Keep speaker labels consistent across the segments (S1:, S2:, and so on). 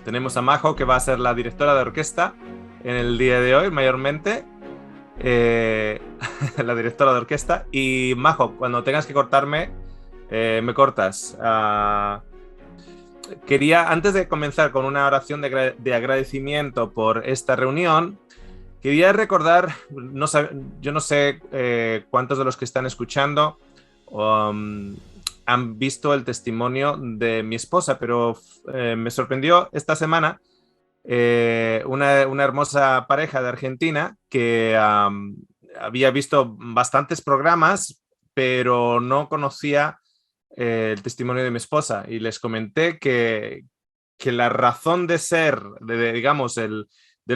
S1: Tenemos a Majo, que va a ser la directora de orquesta en el día de hoy, mayormente. eh, la directora de orquesta. Y Majo, cuando tengas que cortarme, me cortas. Quería, antes de comenzar con una oración de agradecimiento por esta reunión, quería recordar, yo no sé cuántos de los que están escuchando han visto el testimonio de mi esposa, pero me sorprendió esta semana una hermosa pareja de Argentina que había visto bastantes programas, pero no conocía el testimonio de mi esposa. Y les comenté que la razón de ser, digamos, de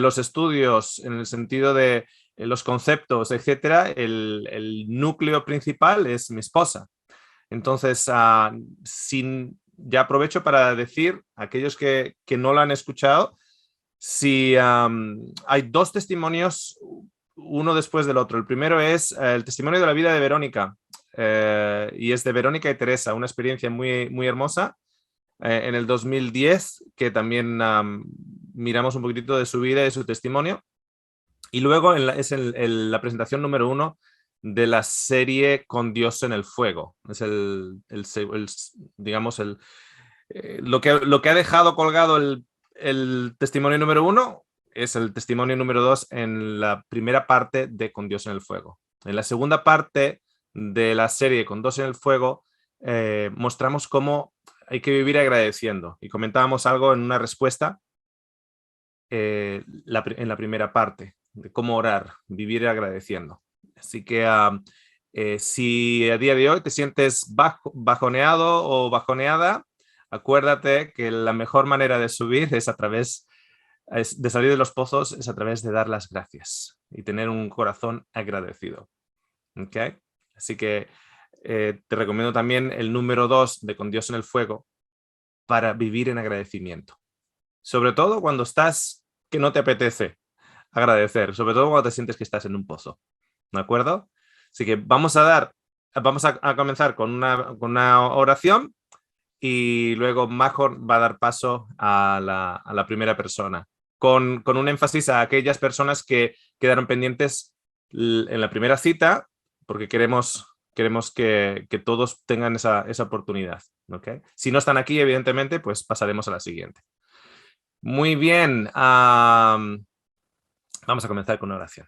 S1: los estudios en el sentido de los conceptos, etcétera, el núcleo principal es mi esposa. Entonces, ya aprovecho para decir a aquellos que no lo han escuchado, si hay dos testimonios, uno después del otro. El primero es el testimonio de la vida de Verónica, y es de Verónica y Teresa, una experiencia muy, muy hermosa en el 2010, que también miramos un poquitito de su vida y de su testimonio. Y luego es la presentación número uno de la serie Con Dios en el Fuego. Es digamos, lo que ha dejado colgado el testimonio número uno es el testimonio número dos en la primera parte de Con Dios en el Fuego. En la segunda parte de la serie Con Dios en el Fuego mostramos cómo hay que vivir agradeciendo. Y comentábamos algo en una respuesta en la primera parte, de cómo orar, vivir agradeciendo. Así que si a día de hoy te sientes bajoneado o bajoneada, acuérdate que la mejor manera de subir de salir de los pozos es a través de dar las gracias y tener un corazón agradecido. ¿Okay? Así que te recomiendo también el número 2 de Con Dios en el Fuego para vivir en agradecimiento. Sobre todo cuando estás que no te apetece agradecer, sobre todo cuando te sientes que estás en un pozo. ¿De acuerdo? Así que vamos a comenzar con una oración y luego Majo va a dar paso a la primera persona, con un énfasis a aquellas personas que quedaron pendientes en la primera cita, porque queremos que todos tengan esa oportunidad. ¿Okay? Si no están aquí, evidentemente, pues pasaremos a la siguiente. Muy bien, vamos a comenzar con una oración.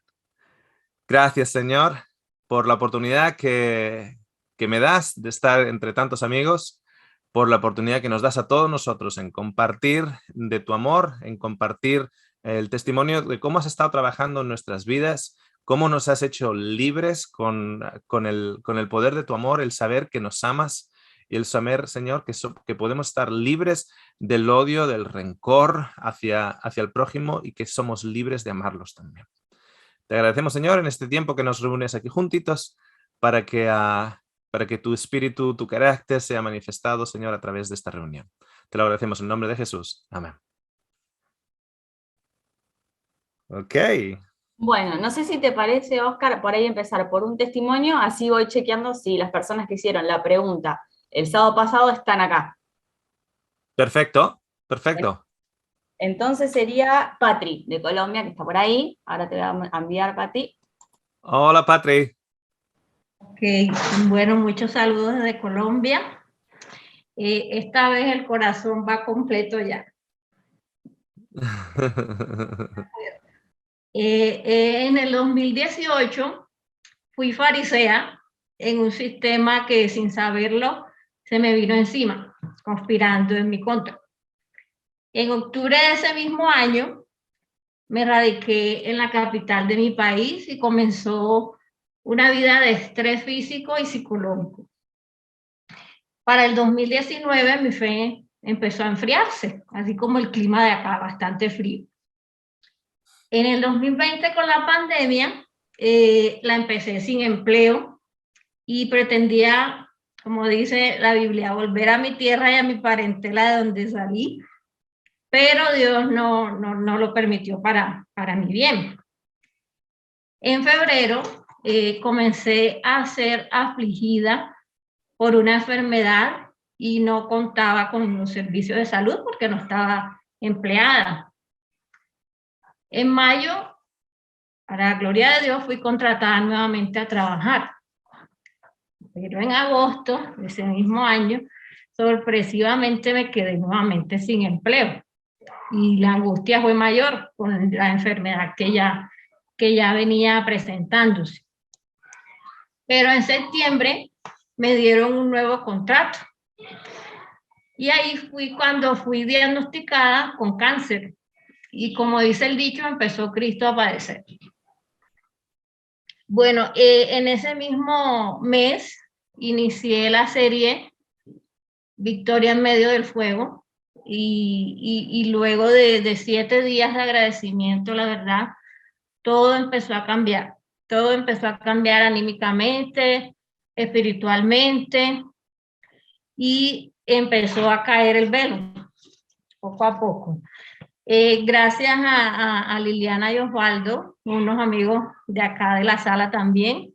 S1: Gracias, Señor, por la oportunidad que me das de estar entre tantos amigos, por la oportunidad que nos das a todos nosotros en compartir de tu amor, en compartir el testimonio de cómo has estado trabajando en nuestras vidas, cómo nos has hecho libres con el poder de tu amor, el saber que nos amas y el saber, Señor, que podemos estar libres del odio, del rencor hacia el prójimo y que somos libres de amarlos también. Te agradecemos, Señor, en este tiempo que nos reúnes aquí juntitos para que tu espíritu, tu carácter sea manifestado, Señor, a través de esta reunión. Te lo agradecemos en el nombre de Jesús. Amén. Ok.
S2: Bueno, no sé si te parece, Oscar, por ahí empezar por un testimonio, así voy chequeando si las personas que hicieron la pregunta el sábado pasado están acá.
S1: Perfecto. Perfecto.
S2: Entonces sería Patri, de Colombia, que está por ahí. Ahora te voy a enviar, Patri.
S1: Hola, Patri.
S3: Ok, bueno, muchos saludos desde Colombia. Esta vez el corazón va completo ya. En el 2018 fui farisea en un sistema que sin saberlo se me vino encima, conspirando en mi contra. En octubre de ese mismo año me radiqué en la capital de mi país y comenzó una vida de estrés físico y psicológico. Para el 2019 mi fe empezó a enfriarse, así como el clima de acá, bastante frío. En el 2020 con la pandemia la empecé sin empleo y pretendía, como dice la Biblia, volver a mi tierra y a mi parentela de donde salí, pero Dios no lo permitió para mi bien. En febrero comencé a ser afligida por una enfermedad y no contaba con los servicios de salud porque no estaba empleada. En mayo, para la gloria de Dios, fui contratada nuevamente a trabajar. Pero en agosto de ese mismo año, sorpresivamente me quedé nuevamente sin empleo. Y la angustia fue mayor con la enfermedad que ya venía presentándose. Pero en septiembre me dieron un nuevo contrato. Y ahí fui cuando fui diagnosticada con cáncer. Y como dice el dicho, empezó Cristo a padecer. Bueno, en ese mismo mes inicié la serie Victoria en medio del fuego y luego de 7 días de agradecimiento, la verdad, todo empezó a cambiar. Todo empezó a cambiar anímicamente, espiritualmente y empezó a caer el velo poco a poco. Gracias a Liliana y Osvaldo, unos amigos de acá de la sala también,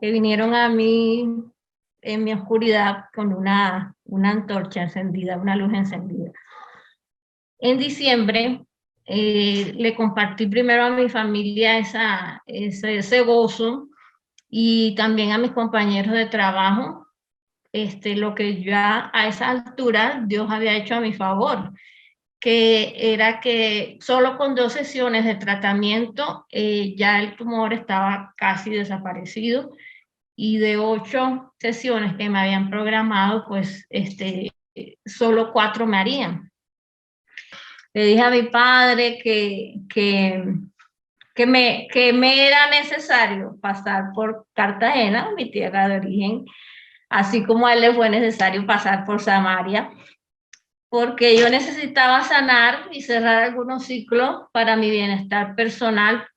S3: que vinieron a mí en mi oscuridad con una antorcha encendida, una luz encendida. En diciembre le compartí primero a mi familia ese gozo y también a mis compañeros de trabajo, lo que ya a esa altura Dios había hecho a mi favor, que era que solo con 2 sesiones de tratamiento ya el tumor estaba casi desaparecido y de 8 sesiones que me habían programado, pues solo 4 me harían. Le dije a mi padre que me era necesario pasar por Cartagena, mi tierra de origen, así como a él le fue necesario pasar por Samaria, porque yo necesitaba sanar y cerrar algunos ciclos para mi bienestar personal.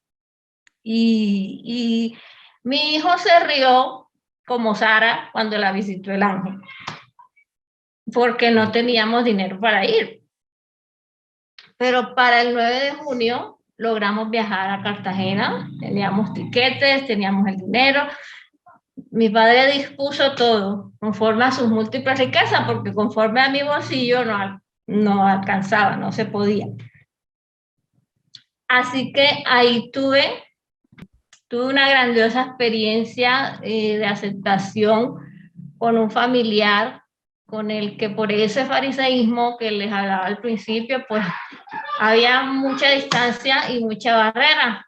S3: Y mi hijo se rió como Sara cuando la visitó el ángel, porque no teníamos dinero para ir. Pero para el 9 de junio logramos viajar a Cartagena, teníamos tiquetes, teníamos el dinero. Mi padre dispuso todo conforme a sus múltiples riquezas, porque conforme a mi bolsillo no alcanzaba, no se podía. Así que ahí tuve una grandiosa experiencia de aceptación con un familiar con el que por ese fariseísmo que les hablaba al principio, pues había mucha distancia y mucha barrera.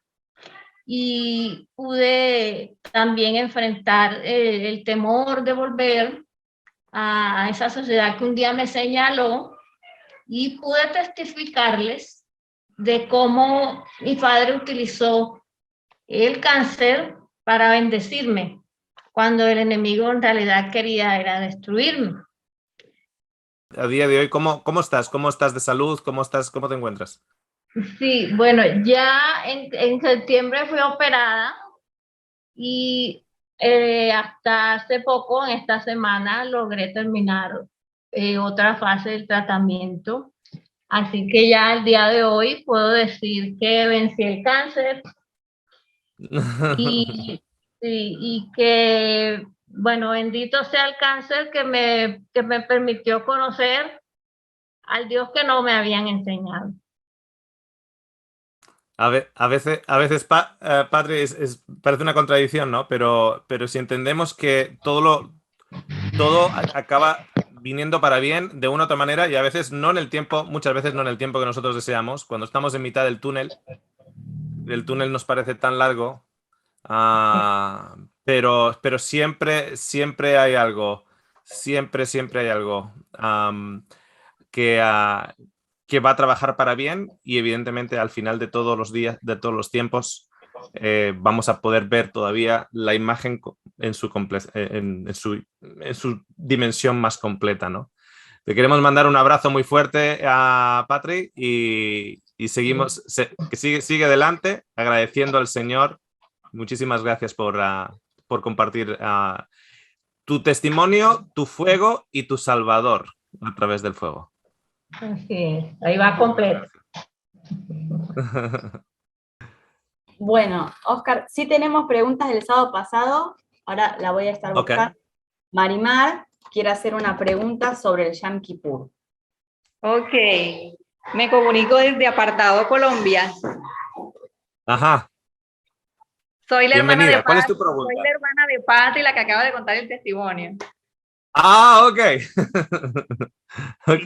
S3: Y pude también enfrentar el temor de volver a esa sociedad que un día me señaló y pude testificarles de cómo mi padre utilizó el cáncer para bendecirme, cuando el enemigo en realidad quería era destruirme.
S1: A día de hoy, ¿cómo estás? ¿Cómo estás de salud? ¿Cómo te encuentras?
S3: Sí, bueno, ya en septiembre fui operada y hasta hace poco, en esta semana, logré terminar otra fase del tratamiento. Así que ya el día de hoy puedo decir que vencí el cáncer y que, bueno, bendito sea el cáncer que me permitió conocer al Dios que no me habían enseñado.
S1: A veces Patri, parece una contradicción, ¿no? Pero si entendemos que todo acaba viniendo para bien de una u otra manera y a veces no en el tiempo, muchas veces no en el tiempo que nosotros deseamos, cuando estamos en mitad del túnel, el túnel nos parece tan largo, pero siempre hay algo, siempre hay algo que va a trabajar para bien y evidentemente al final de todos los días, de todos los tiempos, vamos a poder ver todavía la imagen en su dimensión más completa, ¿no? Te queremos mandar un abrazo muy fuerte a Patri y seguimos, que sigue adelante, agradeciendo al Señor. Muchísimas gracias por compartir tu testimonio, tu fuego y tu Salvador a través del fuego.
S3: Así es, ahí va completo.
S2: Bueno, Oscar, sí tenemos preguntas del sábado pasado, ahora la voy a estar buscando.
S1: Okay.
S2: Marimar quiere hacer una pregunta sobre el Yom Kippur.
S4: Ok, me comunico desde Apartado, Colombia.
S1: Ajá,
S4: Soy la hermana de
S1: bienvenida. ¿Cuál es
S4: Paz,
S1: tu pregunta?
S4: soy la hermana de Paz y la que acaba de contar el testimonio.
S1: Ah, ok. Ok,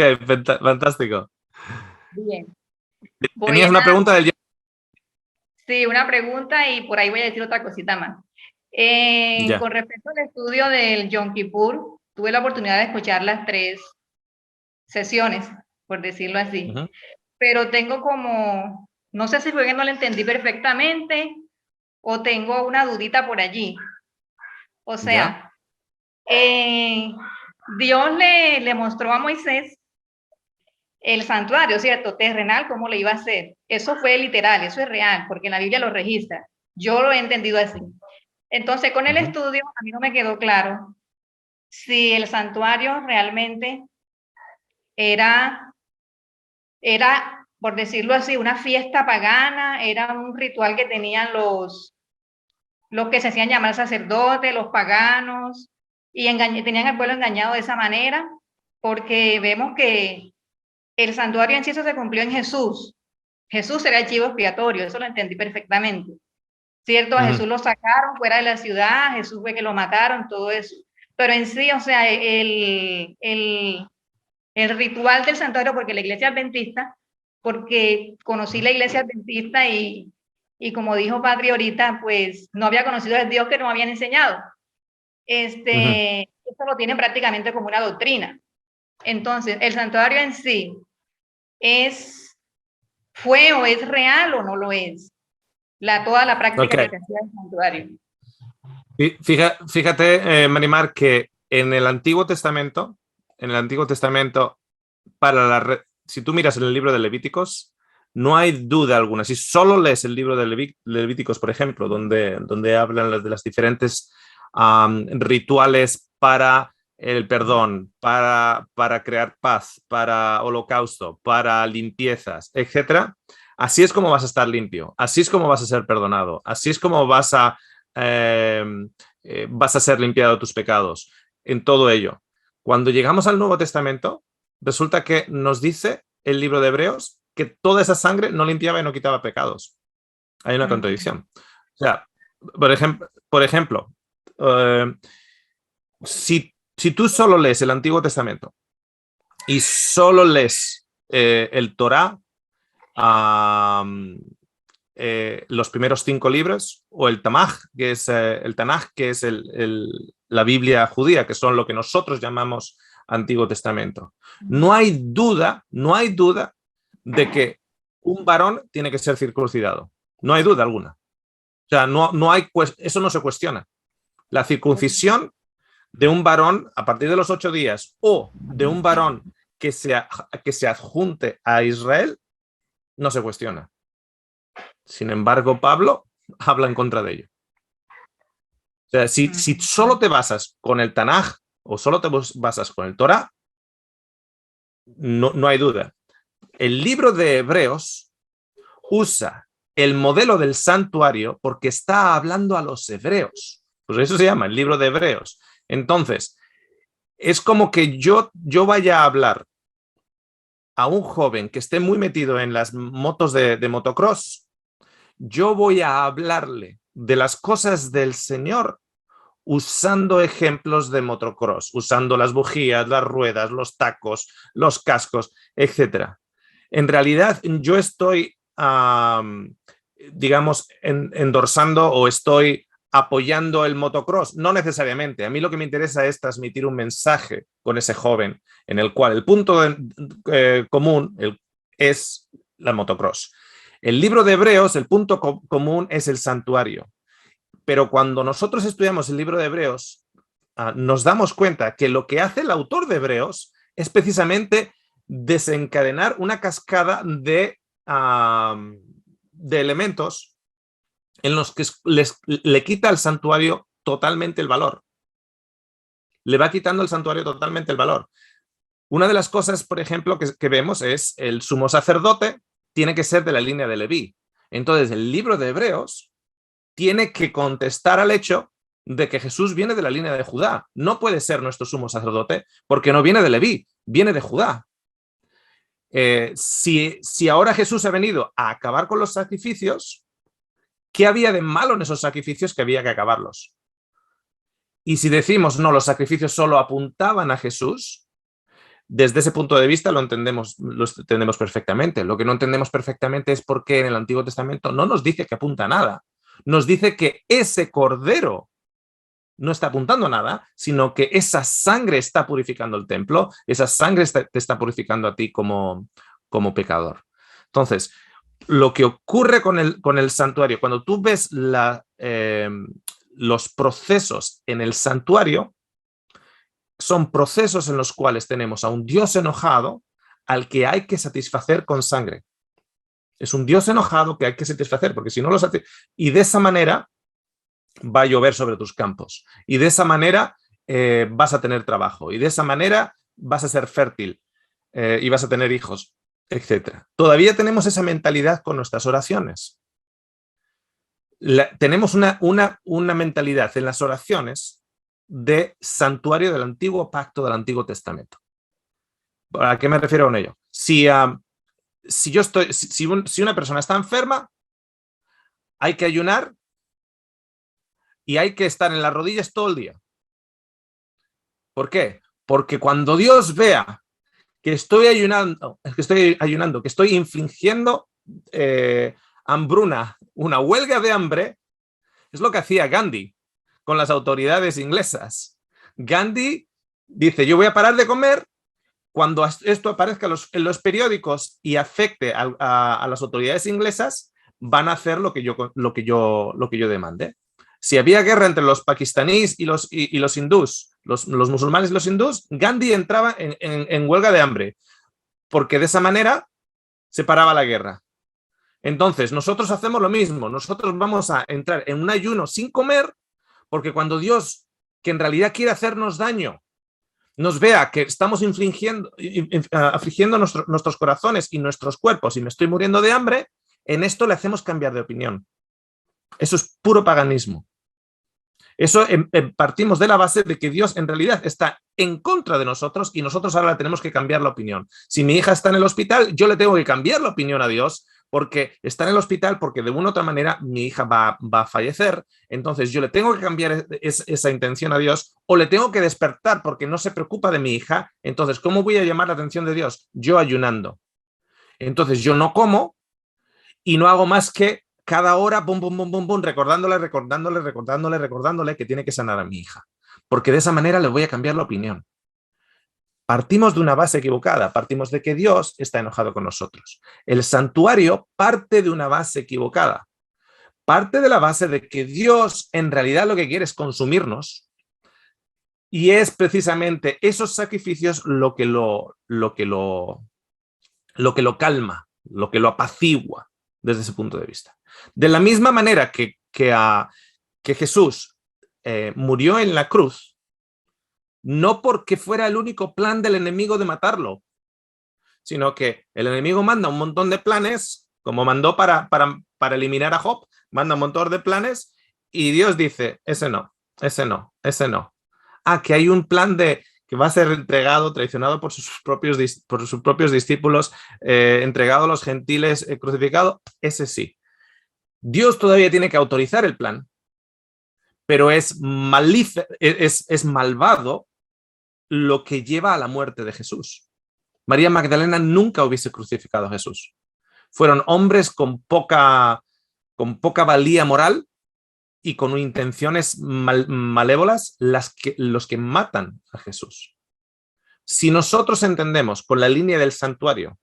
S1: fantástico.
S4: Bien. Voy
S1: Tenías una pregunta del...
S4: Sí, una pregunta y por ahí voy a decir otra cosita más.
S1: Ya.
S4: Con respecto al estudio del Yom Kippur, tuve la oportunidad de escuchar las 3 sesiones, por decirlo así.
S1: Ujú.
S4: Pero tengo como, no sé si fue que no lo entendí perfectamente o tengo una dudita por allí. O sea, Dios le mostró a Moisés el santuario, ¿cierto? Terrenal, cómo le iba a hacer. Eso fue literal, eso es real, porque en la Biblia lo registra. Yo lo he entendido así. Entonces, con el estudio, a mí no me quedó claro si el santuario realmente era, por decirlo así, una fiesta pagana, era un ritual que tenían los que se hacían llamar sacerdotes, los paganos, y tenían al pueblo engañado de esa manera, porque vemos que el santuario en sí eso se cumplió en Jesús. Jesús era el chivo expiatorio, eso lo entendí perfectamente. ¿Cierto? A Jesús lo sacaron fuera de la ciudad, Jesús fue que lo mataron, todo eso. Pero en sí, o sea, el ritual del santuario, porque la iglesia adventista, porque conocí la iglesia adventista y como dijo Padre ahorita, pues no había conocido al Dios que nos habían enseñado. Esto lo tienen prácticamente como una doctrina. Entonces, el santuario en sí fue o es real o no lo es. Toda la práctica que se hacía del santuario.
S1: Fíjate, Marimar, que en el Antiguo Testamento, si tú miras en el libro de Levíticos, no hay duda alguna. Si solo lees el libro de Levíticos, por ejemplo, donde hablan de las diferentes rituales para el perdón, para crear paz, para holocausto, para limpiezas, etcétera, así es como vas a estar limpio, así es como vas a ser perdonado, así es como vas a ser limpiado de tus pecados, en todo ello. Cuando llegamos al Nuevo Testamento, resulta que nos dice el libro de Hebreos que toda esa sangre no limpiaba y no quitaba pecados. Hay una contradicción. O sea, por ejemplo, si tú solo lees el Antiguo Testamento y solo lees el Torá, los primeros 5 libros, o el Tanaj, que es la Biblia judía, que son lo que nosotros llamamos Antiguo Testamento. No hay duda de que un varón tiene que ser circuncidado. No hay duda alguna. O sea, eso no se cuestiona. La circuncisión de un varón a partir de los 8 días o de un varón que se adjunte a Israel no se cuestiona. Sin embargo, Pablo habla en contra de ello. O sea, si solo te basas con el Tanaj o solo te basas con el Torá, no hay duda. El libro de Hebreos usa el modelo del santuario porque está hablando a los hebreos. Pues eso se llama el libro de Hebreos. Entonces, es como que yo vaya a hablar a un joven que esté muy metido en las motos de motocross. Yo voy a hablarle de las cosas del Señor usando ejemplos de motocross, usando las bujías, las ruedas, los tacos, los cascos, etc. En realidad, yo estoy, digamos, endorsando o estoy apoyando el motocross. No necesariamente. A mí lo que me interesa es transmitir un mensaje con ese joven en el cual el punto común es la motocross. El libro de Hebreos, el punto común es el santuario. Pero cuando nosotros estudiamos el libro de Hebreos, nos damos cuenta que lo que hace el autor de Hebreos es precisamente desencadenar una cascada de elementos en los que le quita al santuario totalmente el valor. Le va quitando al santuario totalmente el valor. Una de las cosas, por ejemplo, que vemos es el sumo sacerdote tiene que ser de la línea de Leví. Entonces, el libro de Hebreos tiene que contestar al hecho de que Jesús viene de la línea de Judá. No puede ser nuestro sumo sacerdote porque no viene de Leví, viene de Judá. Si ahora Jesús ha venido a acabar con los sacrificios, ¿qué había de malo en esos sacrificios que había que acabarlos? Y si decimos, no, los sacrificios solo apuntaban a Jesús, desde ese punto de vista lo entendemos perfectamente. Lo que no entendemos perfectamente es por qué en el Antiguo Testamento no nos dice que apunta a nada. Nos dice que ese cordero no está apuntando a nada, sino que esa sangre está purificando el templo, esa sangre te está purificando a ti como pecador. Entonces, lo que ocurre con el santuario, cuando tú ves los procesos en el santuario, son procesos en los cuales tenemos a un Dios enojado al que hay que satisfacer con sangre. Es un Dios enojado que hay que satisfacer, porque si no lo satisface, y de esa manera va a llover sobre tus campos, y de esa manera vas a tener trabajo, y de esa manera vas a ser fértil, y vas a tener hijos, etc. Todavía tenemos esa mentalidad con nuestras oraciones. Tenemos una mentalidad en las oraciones de santuario del antiguo pacto del Antiguo Testamento. ¿A qué me refiero con ello? Si una persona está enferma, hay que ayunar y hay que estar en las rodillas todo el día. ¿Por qué? Porque cuando Dios vea que estoy ayunando, que estoy infligiendo hambruna, una huelga de hambre, es lo que hacía Gandhi con las autoridades inglesas. Gandhi dice, yo voy a parar de comer cuando esto aparezca en los periódicos y afecte a las autoridades inglesas, van a hacer lo que yo demande. Si había guerra entre los pakistaníes y los hindús, los musulmanes y los hindús, Gandhi entraba en huelga de hambre, porque de esa manera se paraba la guerra. Entonces, nosotros hacemos lo mismo. Nosotros vamos a entrar en un ayuno sin comer, porque cuando Dios, que en realidad quiere hacernos daño, nos vea que estamos afligiendo nuestros corazones y nuestros cuerpos y me estoy muriendo de hambre, en esto le hacemos cambiar de opinión. Eso es puro paganismo. Eso partimos de la base de que Dios en realidad está en contra de nosotros y nosotros ahora le tenemos que cambiar la opinión. Si mi hija está en el hospital, yo le tengo que cambiar la opinión a Dios porque está en el hospital, porque de una u otra manera mi hija va a fallecer. Entonces yo le tengo que cambiar esa intención a Dios o le tengo que despertar porque no se preocupa de mi hija. Entonces, ¿cómo voy a llamar la atención de Dios? Yo ayunando. Entonces yo no como y no hago más que cada hora, bum, bum, bum, bum, bum, recordándole que tiene que sanar a mi hija. Porque de esa manera le voy a cambiar la opinión. Partimos de una base equivocada, partimos de que Dios está enojado con nosotros. El santuario parte de una base equivocada. Parte de la base de que Dios en realidad lo que quiere es consumirnos y es precisamente esos sacrificios lo que lo calma, lo que lo apacigua desde ese punto de vista. De la misma manera que Jesús murió en la cruz, no porque fuera el único plan del enemigo de matarlo, sino que el enemigo manda un montón de planes, como mandó para eliminar a Job, manda un montón de planes y Dios dice, ese no. Que hay un plan que va a ser entregado, traicionado por sus propios discípulos, entregado a los gentiles, crucificado, ese sí. Dios todavía tiene que autorizar el plan, pero es malvado lo que lleva a la muerte de Jesús. María Magdalena nunca hubiese crucificado a Jesús. Fueron hombres con poca valía moral y con intenciones malévolas los que matan a Jesús. Si nosotros entendemos con la línea del santuario,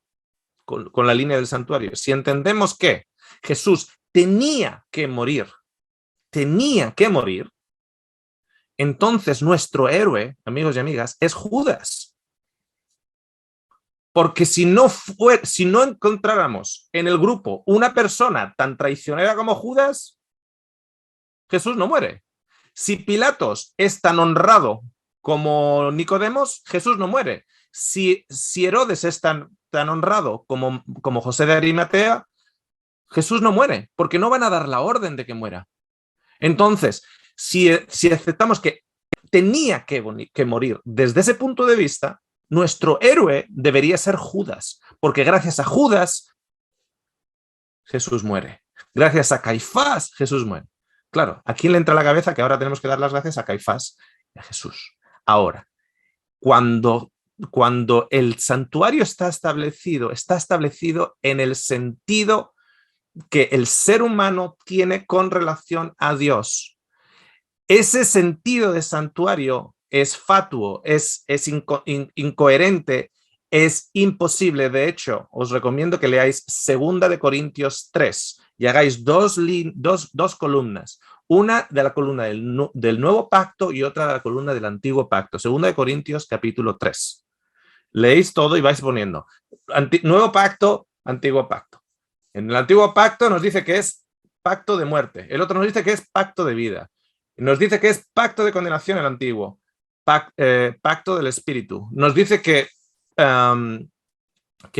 S1: si entendemos que Jesús tenía que morir, entonces nuestro héroe, amigos y amigas, es Judas. Porque si no encontráramos en el grupo una persona tan traicionera como Judas, Jesús no muere. Si Pilatos es tan honrado como Nicodemos, Jesús no muere. Si Herodes es tan honrado como José de Arimatea, Jesús no muere, porque no van a dar la orden de que muera. Entonces, Si aceptamos que tenía que morir desde ese punto de vista, nuestro héroe debería ser Judas, porque gracias a Judas Jesús muere. Gracias a Caifás Jesús muere. Claro, ¿a quién le entra a la cabeza que ahora tenemos que dar las gracias a Caifás y a Jesús? Ahora, cuando el santuario está establecido en el sentido que el ser humano tiene con relación a Dios. Ese sentido de santuario es fatuo, es incoherente, es imposible. De hecho, os recomiendo que leáis 2 de Corintios 3 y hagáis dos columnas. Una de la columna del Nuevo Pacto y otra de la columna del Antiguo Pacto. 2 de Corintios capítulo 3. Leéis todo y vais poniendo Nuevo Pacto, Antiguo Pacto. En el Antiguo Pacto nos dice que es pacto de muerte. El otro nos dice que es pacto de vida. Nos dice que es pacto de condenación el Antiguo. Pacto del Espíritu. Nos dice que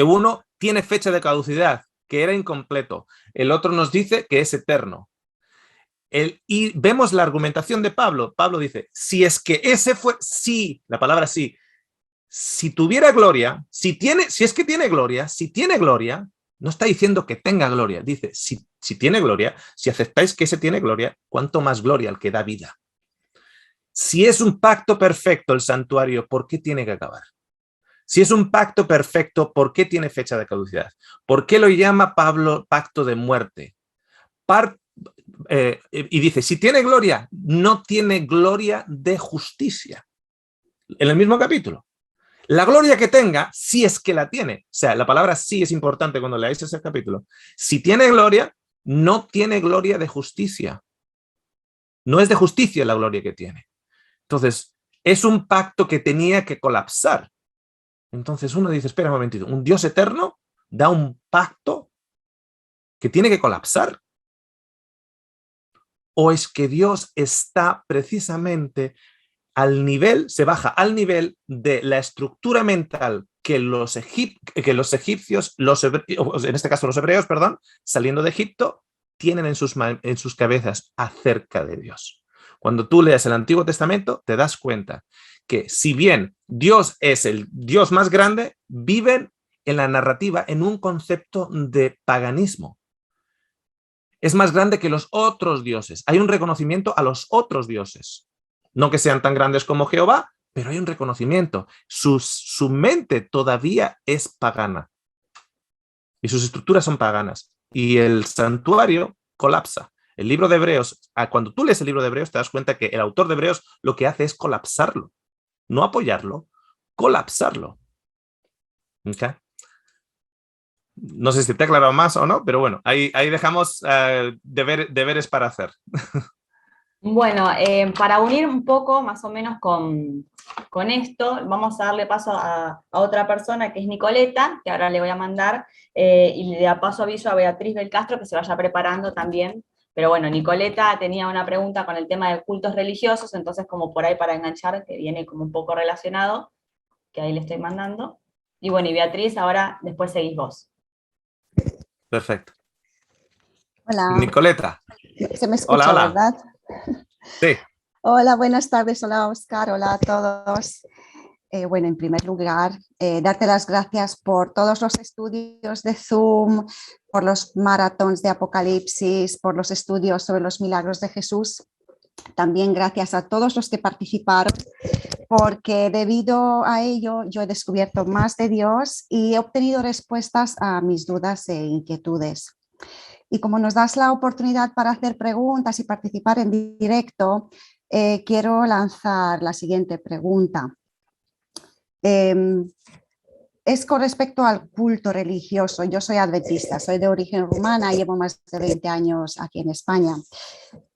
S1: uno tiene fecha de caducidad, que era incompleto. El otro nos dice que es eterno. Y vemos la argumentación de Pablo. Pablo dice, si es que ese fue, sí, la palabra sí, si tuviera gloria, si es que tiene gloria, no está diciendo que tenga gloria, dice, si tiene gloria, si aceptáis que ese tiene gloria, ¿cuánto más gloria al que da vida? Si es un pacto perfecto el santuario, ¿por qué tiene que acabar? Si es un pacto perfecto, ¿por qué tiene fecha de caducidad? ¿Por qué lo llama Pablo pacto de muerte? Y dice, si tiene gloria, no tiene gloria de justicia. En el mismo capítulo. La gloria que tenga, si es que la tiene. O sea, la palabra sí es importante cuando leáis ese capítulo. Si tiene gloria, no tiene gloria de justicia. No es de justicia la gloria que tiene. Entonces, es un pacto que tenía que colapsar. Entonces uno dice, espera un momentito, un Dios eterno da un pacto que tiene que colapsar. ¿O es que Dios está precisamente al nivel, se baja al nivel de la estructura mental que los egipcios, en este caso los hebreos, perdón, saliendo de Egipto, tienen en sus cabezas acerca de Dios? Cuando tú leas el Antiguo Testamento, te das cuenta que si bien Dios es el Dios más grande, viven en la narrativa en un concepto de paganismo. Es más grande que los otros dioses. Hay un reconocimiento a los otros dioses. No que sean tan grandes como Jehová, pero hay un reconocimiento. Su mente todavía es pagana. Y sus estructuras son paganas. Y el santuario colapsa. El libro de Hebreos, cuando tú lees el libro de Hebreos, te das cuenta que el autor de Hebreos lo que hace es colapsarlo. No apoyarlo, colapsarlo. ¿Okay? No sé si te he aclarado más o no, pero bueno, ahí dejamos deberes para hacer.
S2: Bueno, para unir un poco más o menos con esto, vamos a darle paso a otra persona que es Nicoleta, que ahora le voy a mandar, y le da paso aviso a Beatriz Belcastro que se vaya preparando también. Pero bueno, Nicoleta tenía una pregunta con el tema de cultos religiosos, entonces como por ahí para enganchar, que viene como un poco relacionado, que ahí le estoy mandando. Y bueno, y Beatriz, ahora después seguís vos.
S1: Perfecto.
S5: Hola.
S1: Nicoleta.
S5: Se me escucha,
S1: hola.
S5: ¿verdad?
S1: Sí.
S5: Hola, buenas tardes. Hola, Óscar. Hola a todos. Bueno, en primer lugar, darte las gracias por todos los estudios de Zoom, por los maratones de Apocalipsis, por los estudios sobre los milagros de Jesús. También gracias a todos los que participaron, porque debido a ello yo he descubierto más de Dios y he obtenido respuestas a mis dudas e inquietudes. Y como nos das la oportunidad para hacer preguntas y participar en directo, quiero lanzar la siguiente pregunta. Es con respecto al culto religioso. Yo soy adventista, soy de origen rumana, llevo más de 20 años aquí en España.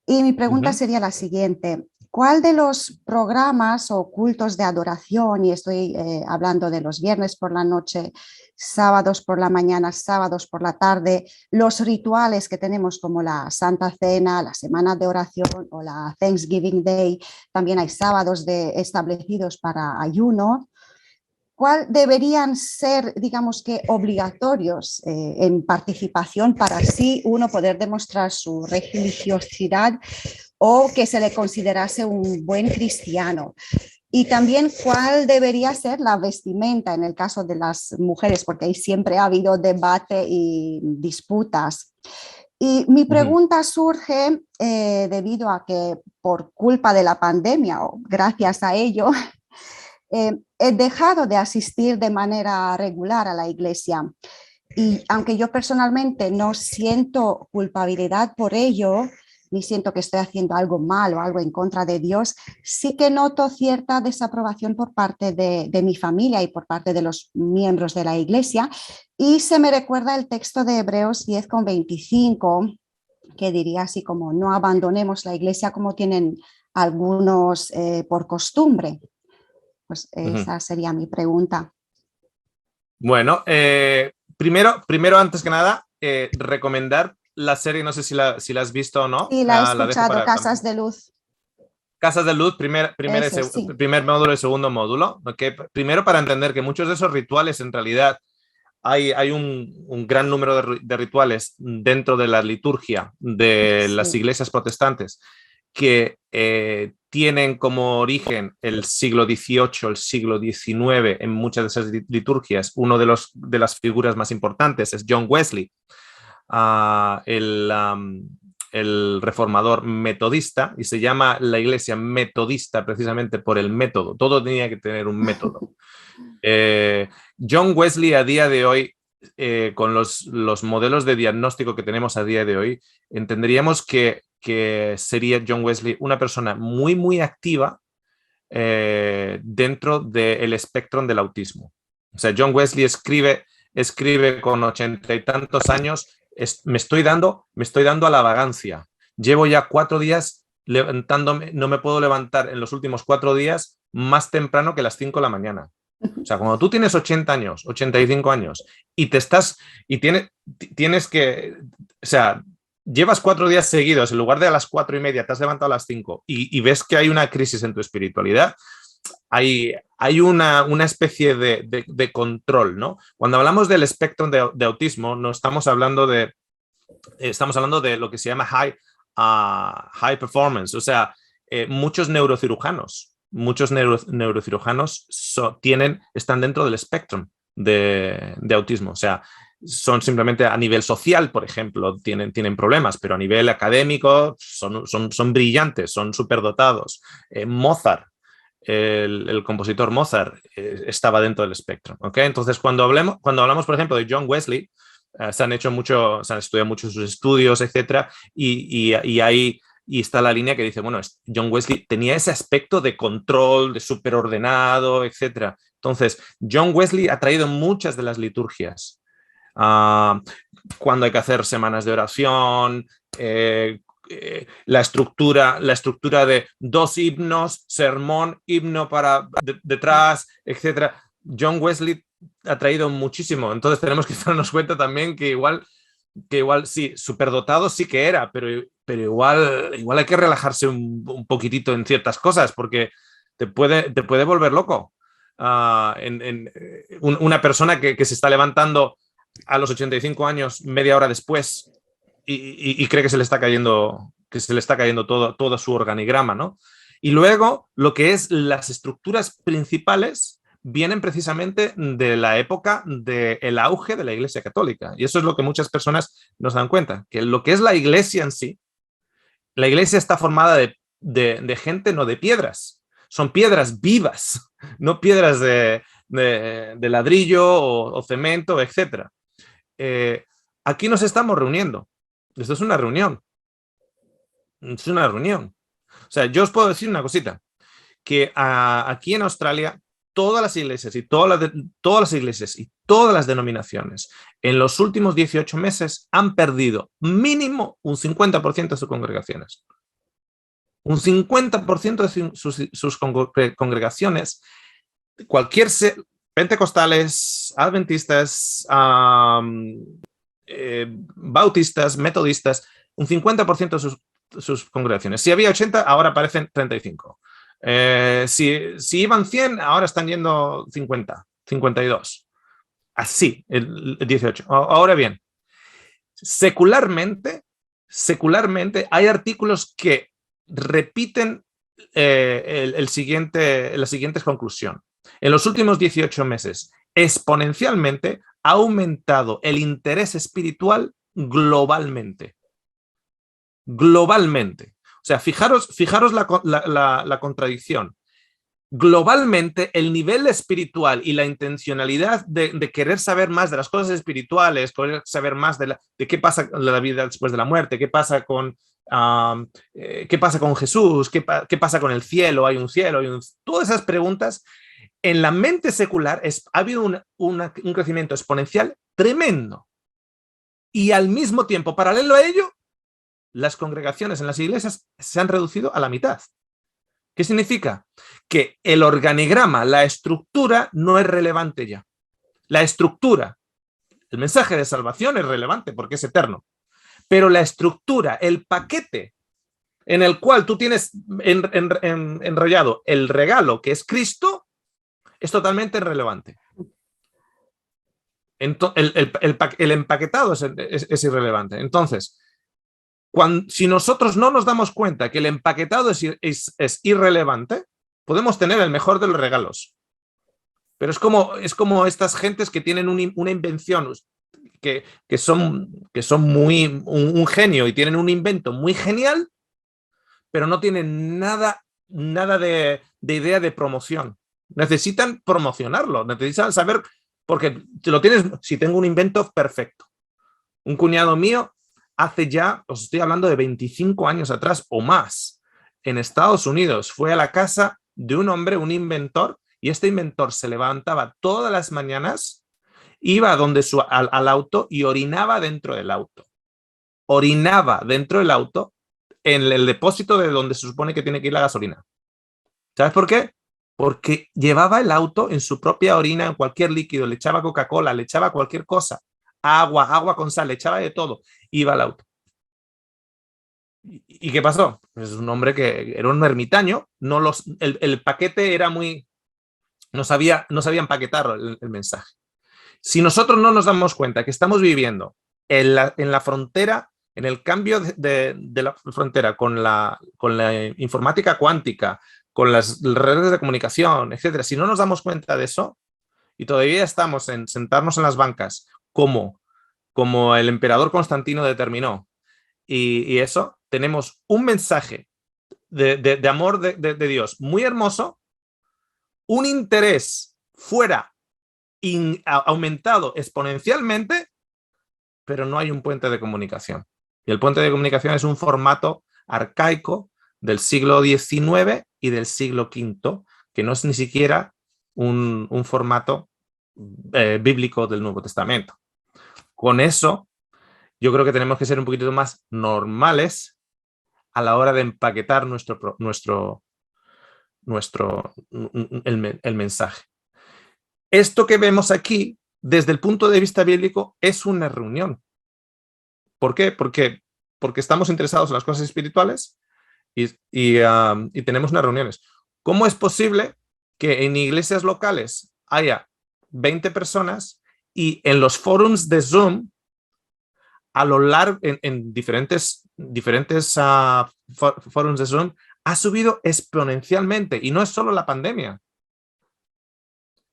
S5: Y mi pregunta sería la siguiente. ¿Cuál de los programas o cultos de adoración, y estoy hablando de los viernes por la noche, sábados por la mañana, sábados por la tarde, los rituales que tenemos como la Santa Cena, la Semana de Oración o la Thanksgiving Day, también hay sábados establecidos para ayuno? ¿Cuál deberían ser, digamos que, obligatorios en participación para así uno poder demostrar su religiosidad o que se le considerase un buen cristiano. Y también cuál debería ser la vestimenta en el caso de las mujeres, porque ahí siempre ha habido debate y disputas. Y mi pregunta surge debido a que por culpa de la pandemia o gracias a ello, he dejado de asistir de manera regular a la iglesia. Y aunque yo personalmente no siento culpabilidad por ello, ni siento que estoy haciendo algo mal o algo en contra de Dios, sí que noto cierta desaprobación por parte de mi familia y por parte de los miembros de la iglesia. Y se me recuerda el texto de Hebreos 10:25, que diría así como: no abandonemos la iglesia como tienen algunos por costumbre. Pues esa sería mi pregunta.
S1: Bueno, primero, antes que nada, recomendar la serie, no sé si la has visto o no.
S5: Sí, la he
S1: La dejo
S5: escuchado,
S1: para
S5: Casas de Luz.
S1: Casas de Luz, primer módulo y segundo módulo. ¿Okay? Primero, para entender que muchos de esos rituales, en realidad, hay un gran número de rituales dentro de la liturgia de las iglesias protestantes que tienen como origen el siglo XVIII, el siglo XIX en muchas de esas liturgias. Uno de las figuras más importantes es John Wesley, el reformador metodista, y se llama la iglesia metodista precisamente por el método. Todo tenía que tener un método. John Wesley a día de hoy, con los modelos de diagnóstico que tenemos a día de hoy, entenderíamos que sería John Wesley una persona muy, muy activa dentro del espectro del autismo. O sea, John Wesley escribe con 80 y tantos años: me estoy dando a la vagancia. Llevo ya 4 días levantándome, no me puedo levantar en los últimos 4 días más temprano que las 5 de la mañana. O sea, cuando tú tienes 80 años, 85 años y tienes que, o sea, llevas 4 días seguidos, en lugar de a las 4:30 te has levantado a las 5 y ves que hay una crisis en tu espiritualidad, hay una especie de control, ¿no? Cuando hablamos del espectro de autismo, no estamos hablando de lo que se llama high performance, o sea, muchos neurocirujanos están dentro del espectro de autismo. O sea, son simplemente a nivel social, por ejemplo, tienen problemas, pero a nivel académico son brillantes, son superdotados. Mozart, el compositor Mozart, estaba dentro del espectro. ¿Okay? Entonces, cuando hablamos, por ejemplo, de John Wesley, se han estudiado mucho sus estudios, etcétera, y ahí está la línea que dice, bueno, John Wesley tenía ese aspecto de control, de superordenado, etcétera. Entonces, John Wesley ha traído muchas de las liturgias. Cuando hay que hacer semanas de oración, la estructura de 2 himnos, sermón, himno para detrás, etcétera. John Wesley ha traído muchísimo. Entonces tenemos que darnos cuenta también que igual sí, superdotado sí que era, pero igual hay que relajarse un poquitito en ciertas cosas, porque te puede volver loco. Una persona que se está levantando a los 85 años, media hora después, y cree que se le está cayendo todo su organigrama, ¿no? Y luego, lo que es las estructuras principales vienen precisamente de la época del auge de la Iglesia Católica. Y eso es lo que muchas personas nos dan cuenta, que lo que es la Iglesia en sí, la Iglesia está formada de gente, no de piedras. Son piedras vivas, no piedras de ladrillo o cemento, etc. Aquí nos estamos reuniendo. Esto es una reunión. Es una reunión. O sea, yo os puedo decir una cosita, que aquí en Australia todas las iglesias y todas las denominaciones en los últimos 18 meses han perdido mínimo un 50% de sus congregaciones. Un 50% de sus congregaciones, pentecostales, adventistas, bautistas, metodistas, un 50% de sus congregaciones. Si había 80, ahora aparecen 35. Si iban 100, ahora están yendo 50, 52. Así, el 18. Ahora bien, secularmente hay artículos que repiten la siguiente conclusión. En los últimos 18 meses, exponencialmente ha aumentado el interés espiritual globalmente. Globalmente. O sea, fijaros la contradicción. Globalmente, el nivel espiritual y la intencionalidad de querer saber más de las cosas espirituales, querer saber más de qué pasa en la vida después de la muerte, qué pasa con Jesús, qué pasa con el cielo, hay un cielo, todas esas preguntas, en la mente secular ha habido un crecimiento exponencial tremendo. Y al mismo tiempo, paralelo a ello, las congregaciones en las iglesias se han reducido a la mitad. ¿Qué significa? Que el organigrama, la estructura, no es relevante ya. La estructura, el mensaje de salvación es relevante porque es eterno. Pero la estructura, el paquete en el cual tú tienes enrollado el regalo que es Cristo, es totalmente irrelevante. El empaquetado es irrelevante. Entonces, si nosotros no nos damos cuenta que el empaquetado es irrelevante, podemos tener el mejor de los regalos. Pero es como estas gentes que tienen una invención, que son muy un genio y tienen un invento muy genial, pero no tienen nada de idea de promoción. Necesitan promocionarlo, necesitan saber, porque si tengo un invento perfecto. Un cuñado mío hace ya, os estoy hablando de 25 años atrás o más, en Estados Unidos, fue a la casa de un hombre, un inventor, y este inventor se levantaba todas las mañanas, iba al auto y orinaba dentro del auto. Orinaba dentro del auto en el depósito de donde se supone que tiene que ir la gasolina. ¿Sabes por qué? Porque llevaba el auto en su propia orina, en cualquier líquido, le echaba Coca-Cola, le echaba cualquier cosa, agua con sal, le echaba de todo, iba al auto. ¿Y qué pasó? Pues es un hombre que era un ermitaño, el paquete era no sabía empaquetar el mensaje. Si nosotros no nos damos cuenta que estamos viviendo en la frontera, en el cambio de la frontera con la informática cuántica, con las redes de comunicación, etcétera, si no nos damos cuenta de eso y todavía estamos en sentarnos en las bancas como el emperador Constantino determinó, y eso, tenemos un mensaje de amor de Dios muy hermoso, un interés fuera aumentado exponencialmente, pero no hay un puente de comunicación. Y el puente de comunicación es un formato arcaico del siglo XIX y del siglo V, que no es ni siquiera un formato bíblico del Nuevo Testamento. Con eso, yo creo que tenemos que ser un poquito más normales a la hora de empaquetar el mensaje. Esto que vemos aquí, desde el punto de vista bíblico, es una reunión. ¿Por qué? Porque estamos interesados en las cosas espirituales y tenemos unas reuniones. ¿Cómo es posible que en iglesias locales haya 20 personas y en los forums de Zoom, a lo largo, en diferentes forums de Zoom, ha subido exponencialmente? Y no es solo la pandemia,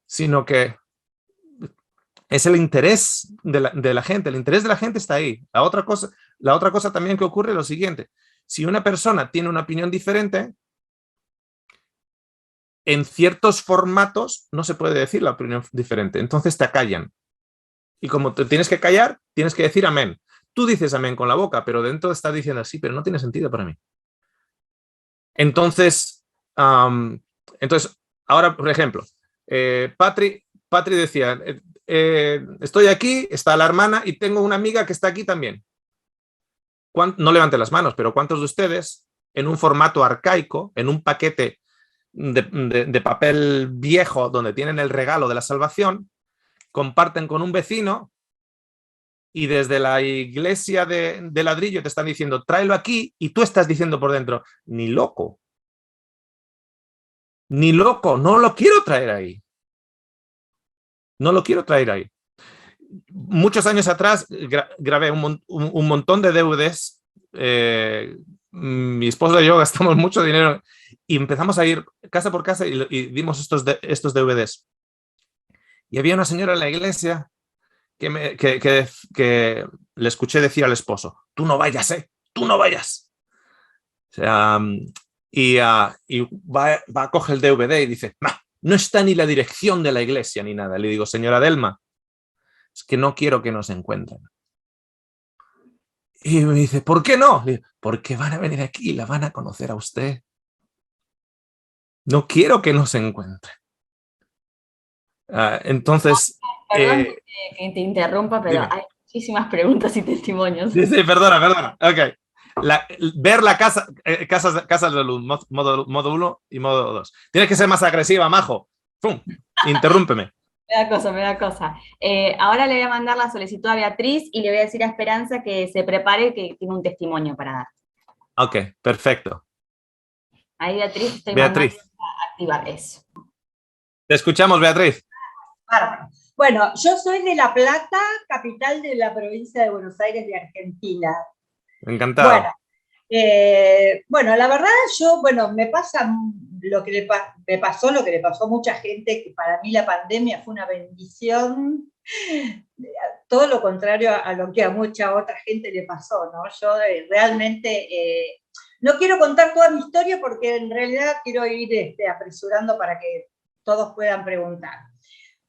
S1: sino que es el interés de la gente. El interés de la gente está ahí. La otra cosa también que ocurre es lo siguiente. Si una persona tiene una opinión diferente, en ciertos formatos no se puede decir la opinión diferente. Entonces te acallan. Y como te tienes que callar, tienes que decir amén. Tú dices amén con la boca, pero dentro estás diciendo así, pero no tiene sentido para mí. Entonces, ahora, por ejemplo, Patri decía, estoy aquí, está la hermana y tengo una amiga que está aquí también. No levanten las manos, pero ¿cuántos de ustedes en un formato arcaico, en un paquete de papel viejo donde tienen el regalo de la salvación, comparten con un vecino y desde la iglesia de ladrillo te están diciendo tráelo aquí y tú estás diciendo por dentro, ni loco, no lo quiero traer ahí. No lo quiero traer ahí. Muchos años atrás grabé un montón de DVDs mi esposa y yo gastamos mucho dinero y empezamos a ir casa por casa y dimos estos DVDs. Y había una señora en la iglesia que le escuché decir al esposo, tú no vayas, tú no vayas. O sea, y va a coger el DVD y dice, no está ni la dirección de la iglesia ni nada. Le digo, señora Delma, es que no quiero que nos encuentren. Y me dice, ¿por qué no? Le digo, porque van a venir aquí y la van a conocer a usted. No quiero que nos encuentren. Entonces...
S2: Perdón que te interrumpa, pero
S1: dime.
S2: hay muchísimas preguntas y testimonios.
S1: Sí, perdona. Ok. Ver la casa de luz, modo 1 y modo 2. Tienes que ser más agresiva, majo. ¡Pum! Interrúmpeme.
S2: Me da cosa. Ahora le voy a mandar la solicitud a Beatriz y le voy a decir a Esperanza que se prepare, que tiene un testimonio para dar.
S1: Ok, perfecto.
S2: Ahí Beatriz, estoy
S1: Beatriz.
S2: mandando a activar eso.
S1: Te escuchamos, Beatriz.
S6: Bárbaro. Bueno, yo soy de La Plata, capital de la provincia de Buenos Aires de Argentina.
S1: Encantado.
S6: Bueno, la verdad me pasa lo que me pasó lo que le pasó a mucha gente, que para mí la pandemia fue una bendición, todo lo contrario a lo que a mucha otra gente le pasó, ¿no? Yo realmente no quiero contar toda mi historia porque en realidad quiero ir apresurando para que todos puedan preguntar.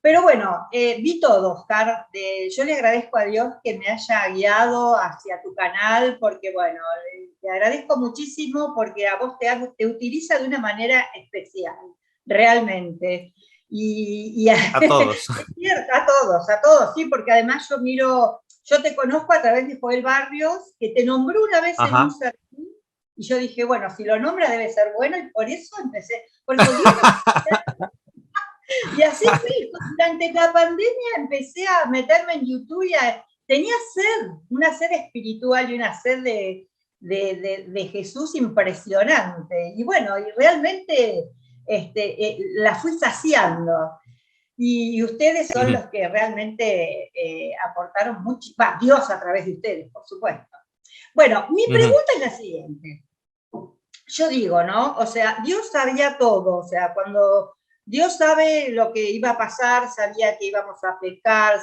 S6: Pero bueno, vi todo, Oscar. Yo le agradezco a Dios que me haya guiado hacia tu canal, porque bueno, te agradezco muchísimo porque a vos te utiliza de una manera especial, realmente.
S1: A todos.
S6: Es cierto, a todos, sí, porque además yo te conozco a través de Joel Barrios, que te nombró una vez en un sermón, y yo dije, bueno, si lo nombra debe ser bueno, y por eso empecé. Y así fui, durante la pandemia empecé a meterme en YouTube y tenía una sed espiritual y una sed de Jesús impresionante. Y bueno, y realmente la fui saciando. Y ustedes son los que realmente aportaron mucho, Dios a través de ustedes, por supuesto. Bueno, mi pregunta es la siguiente. Yo digo, ¿no? O sea, Dios sabía todo, o sea, cuando... Dios sabe lo que iba a pasar, sabía que íbamos a pecar,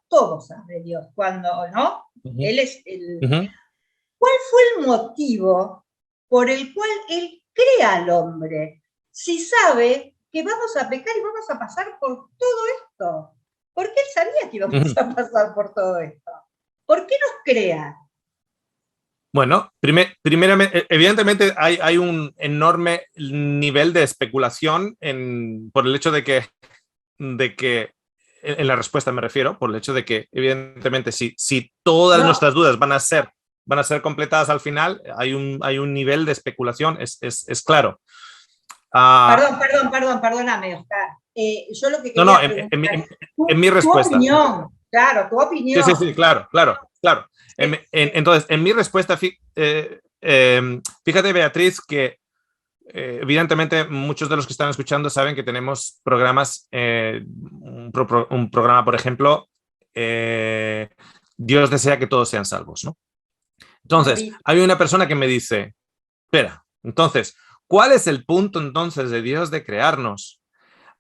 S6: todo sabe Dios, cuando, ¿no? Él es ¿Cuál fue el motivo por el cual Él crea al hombre? Si sabe que vamos a pecar y vamos a pasar por todo esto. ¿Por qué Él sabía que íbamos a pasar por todo esto? ¿Por qué nos crea?
S1: Bueno, primeramente, evidentemente hay un enorme nivel de especulación por el hecho de que, en la respuesta me refiero, por el hecho de que, evidentemente, si todas nuestras dudas van a ser completadas al final, hay un nivel de especulación, es claro.
S6: Perdóname, Oscar. Yo lo que quería
S1: en mi respuesta.
S6: Tu opinión, claro, tu opinión.
S1: Sí, claro. Entonces, en mi respuesta, fíjate, Beatriz, que evidentemente muchos de los que están escuchando saben que tenemos programas, un programa, por ejemplo, Dios desea que todos sean salvos, ¿no? Entonces, hay una persona que me dice, espera, entonces, ¿cuál es el punto entonces de Dios de crearnos?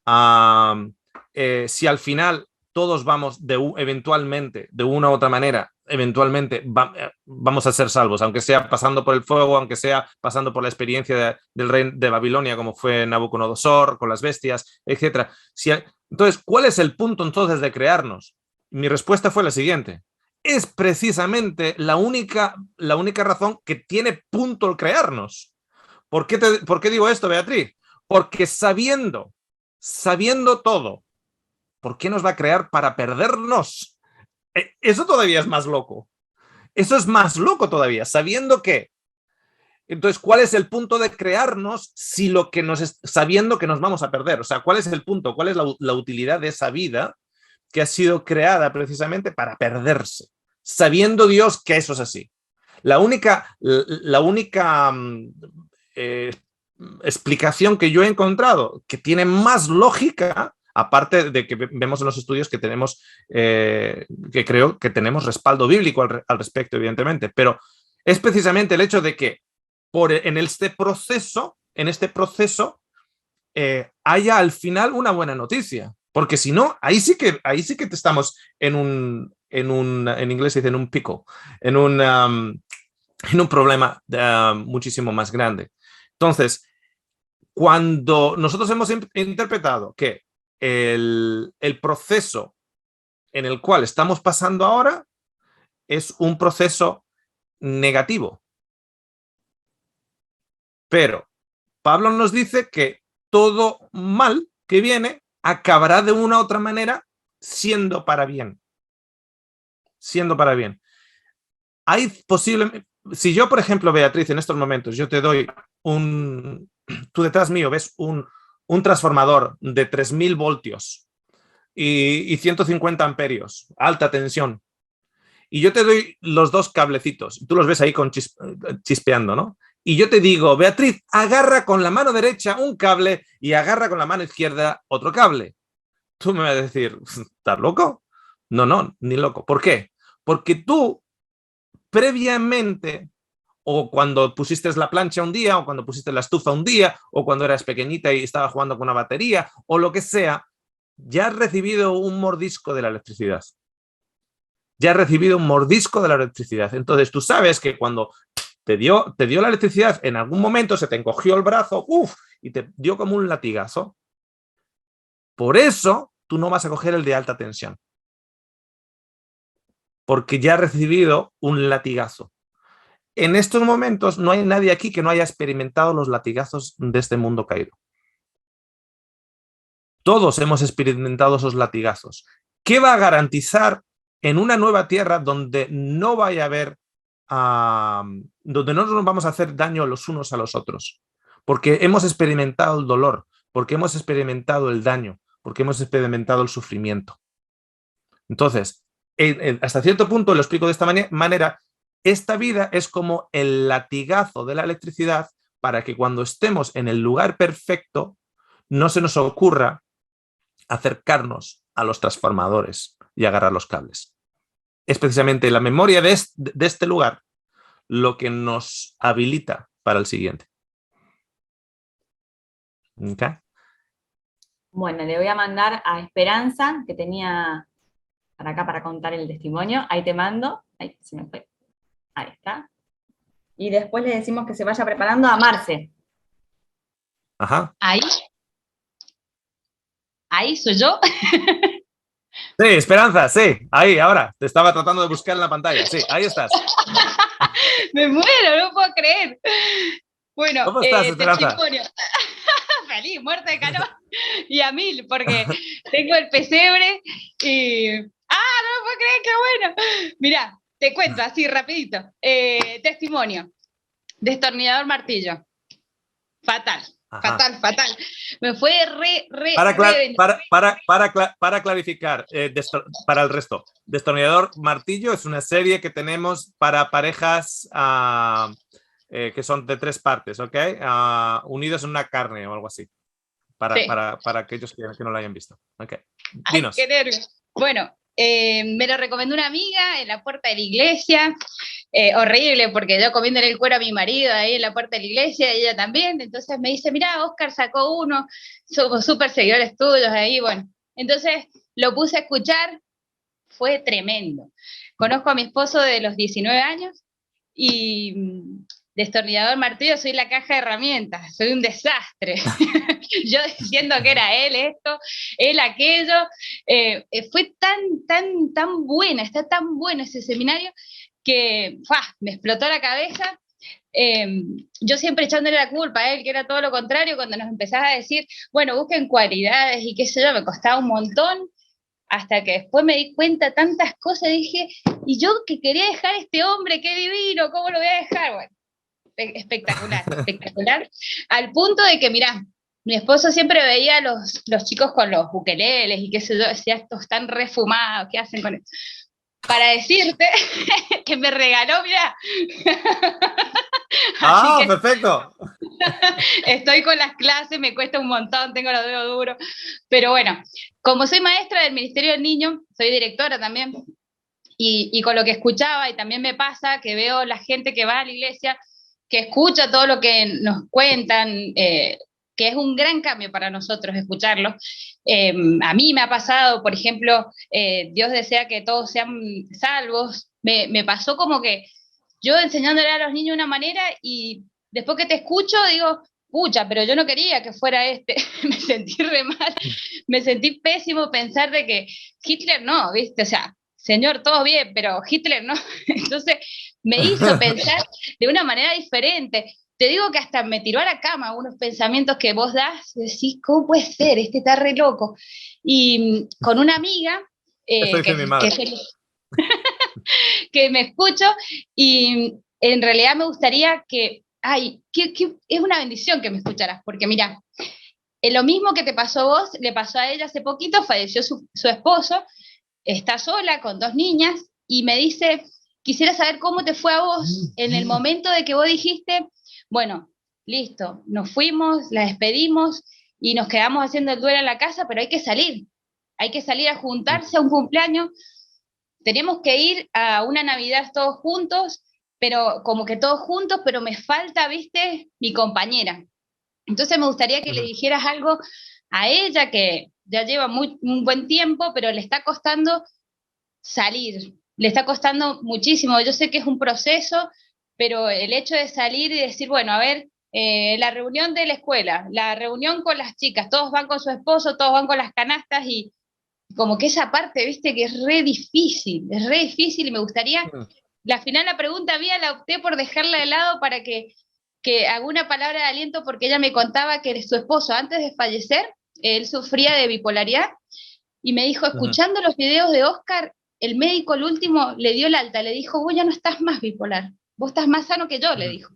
S1: Si al final todos vamos eventualmente, de una u otra manera, eventualmente vamos a ser salvos, aunque sea pasando por el fuego, aunque sea pasando por la experiencia del rey de Babilonia, como fue Nabucodonosor, con las bestias, etc. Entonces, ¿cuál es el punto entonces de crearnos? Mi respuesta fue la siguiente. Es precisamente la única razón que tiene punto el crearnos. ¿Por qué digo esto, Beatriz? Porque sabiendo todo, ¿por qué nos va a crear para perdernos? Eso todavía es más loco. Eso es más loco todavía, sabiendo que. Entonces, ¿cuál es el punto de crearnos sabiendo que nos vamos a perder? O sea, ¿cuál es el punto? ¿Cuál es la utilidad de esa vida que ha sido creada precisamente para perderse? Sabiendo Dios que eso es así. La única explicación que yo he encontrado que tiene más lógica, aparte de que vemos en los estudios que tenemos, que creo que tenemos respaldo bíblico al respecto, evidentemente, pero es precisamente el hecho de que en este proceso haya al final una buena noticia. Porque si no, ahí sí que te estamos en inglés se dice en un pickle, en un problema muchísimo más grande. Entonces, cuando nosotros hemos interpretado que el proceso en el cual estamos pasando ahora es un proceso negativo, pero Pablo nos dice que todo mal que viene acabará de una u otra manera siendo para bien. Siendo para bien. Hay posible, si yo, por ejemplo, Beatriz, en estos momentos, yo te doy tú detrás mío ves un transformador de 3000 voltios y 150 amperios, alta tensión, y yo te doy los dos cablecitos, tú los ves ahí chispeando, ¿no? Y yo te digo, Beatriz, agarra con la mano derecha un cable y agarra con la mano izquierda otro cable. Tú me vas a decir, ¿estás loco? No, ni loco. ¿Por qué? Porque tú previamente, o cuando pusiste la plancha un día, o cuando pusiste la estufa un día, o cuando eras pequeñita y estaba jugando con una batería, o lo que sea, ya has recibido un mordisco de la electricidad. Ya has recibido un mordisco de la electricidad. Entonces tú sabes que cuando te dio la electricidad, en algún momento se te encogió el brazo, y te dio como un latigazo. Por eso tú no vas a coger el de alta tensión. Porque ya has recibido un latigazo. En estos momentos no hay nadie aquí que no haya experimentado los latigazos de este mundo caído. Todos hemos experimentado esos latigazos. ¿Qué va a garantizar en una nueva tierra donde no vaya a haber, donde no nos vamos a hacer daño los unos a los otros? Porque hemos experimentado el dolor, porque hemos experimentado el daño, porque hemos experimentado el sufrimiento. Entonces, hasta cierto punto, lo explico de esta manera, esta vida es como el latigazo de la electricidad para que cuando estemos en el lugar perfecto no se nos ocurra acercarnos a los transformadores y agarrar los cables. Es precisamente la memoria de este lugar lo que nos habilita para el siguiente. ¿Okay?
S2: Bueno, le voy a mandar a Esperanza, que tenía para acá para contar el testimonio. Ahí te mando. Ahí se me fue. Ahí está. Y después le decimos que se vaya preparando a Marce.
S1: Ajá.
S7: Ahí soy yo.
S1: Sí, Esperanza, sí. Ahí, ahora. Te estaba tratando de buscar en la pantalla. Sí, ahí estás.
S7: Me muero, no puedo creer. Bueno,
S1: ¿Cómo estás, Esperanza?
S7: testimonio. Feliz, muerta de calor. Y a mil, porque tengo el pesebre y... ¡Ah, no me puedo creer, qué bueno! Mirá, te cuento así rapidito. Testimonio. Destornillador martillo. Fatal.
S1: Ajá.
S7: Fatal. Me fue
S1: Para clarificar, para el resto, Destornillador Martillo es una serie que tenemos para parejas que son de 3 partes, ¿ok? Unidos en una carne o algo así. Para aquellos que no lo hayan visto. Ok. Dinos.
S7: Ay, qué nervios. Bueno, me lo recomendó una amiga en la puerta de la iglesia. Horrible, porque yo comiéndole el cuero a mi marido ahí en la puerta de la iglesia, y ella también. Entonces me dice, mira, Oscar sacó uno, somos súper seguidores tuyos ahí, bueno. Entonces lo puse a escuchar, fue tremendo. Conozco a mi esposo de los 19 años y Destornillador Martillo soy la caja de herramientas, soy un desastre. Yo diciendo que era él esto, él aquello. Fue tan buena, está tan bueno ese seminario que me explotó la cabeza. Yo siempre echándole la culpa a él, que era todo lo contrario, cuando nos empezaba a decir, bueno, busquen cualidades y qué sé yo, me costaba un montón, hasta que después me di cuenta tantas cosas, dije, y yo que quería dejar a este hombre, qué divino, ¿cómo lo voy a dejar? Bueno, espectacular, al punto de que, mirá, mi esposo siempre veía a los chicos con los ukeleles y qué sé yo, decía, estos están refumados, ¿qué hacen con eso? Para decirte que me regaló, mirá.
S1: ¡Ah, perfecto!
S7: Estoy con las clases, me cuesta un montón, tengo los dedos duros, pero bueno, como soy maestra del Ministerio del Niño, soy directora también, y con lo que escuchaba, y también me pasa que veo la gente que va a la iglesia, que escucha todo lo que nos cuentan, que es un gran cambio para nosotros escucharlo. A mí me ha pasado, por ejemplo, Dios desea que todos sean salvos. Me pasó como que yo enseñándole a los niños de una manera y después que te escucho digo, pucha, pero yo no quería que fuera este. Me sentí re mal, me sentí pésimo pensar de que Hitler no, ¿viste? O sea, señor, todo bien, pero Hitler no. Entonces me hizo pensar de una manera diferente. Te digo que hasta me tiró a la cama unos pensamientos que vos das, decís, ¿cómo puede ser? Este está re loco. Y con una amiga
S1: Eso dice mi madre.
S7: que me escucho, y en realidad me gustaría que, es una bendición que me escucharas, porque mira, lo mismo que te pasó a vos, le pasó a ella hace poquito, falleció su esposo, está sola con 2 niñas, y me dice, quisiera saber cómo te fue a vos en el momento de que vos dijiste, bueno, listo, nos fuimos, la despedimos, y nos quedamos haciendo el duelo en la casa, pero hay que salir a juntarse a un cumpleaños, tenemos que ir a una Navidad todos juntos, pero como que todos juntos, pero me falta, viste, mi compañera. Entonces me gustaría que le dijeras algo a ella, que ya lleva un buen tiempo, pero le está costando salir, le está costando muchísimo. Yo sé que es un proceso, pero el hecho de salir y decir, bueno, a ver, la reunión de la escuela, la reunión con las chicas, todos van con su esposo, todos van con las canastas, y como que esa parte, viste, que es re difícil, y me gustaría, la final la pregunta mía la opté por dejarla de lado para que haga una palabra de aliento, porque ella me contaba que su esposo, antes de fallecer, él sufría de bipolaridad, y me dijo, escuchando los videos de Oscar, el médico el último le dio el alta, le dijo, vos ya no estás más bipolar, vos estás más sano que yo, le dijo.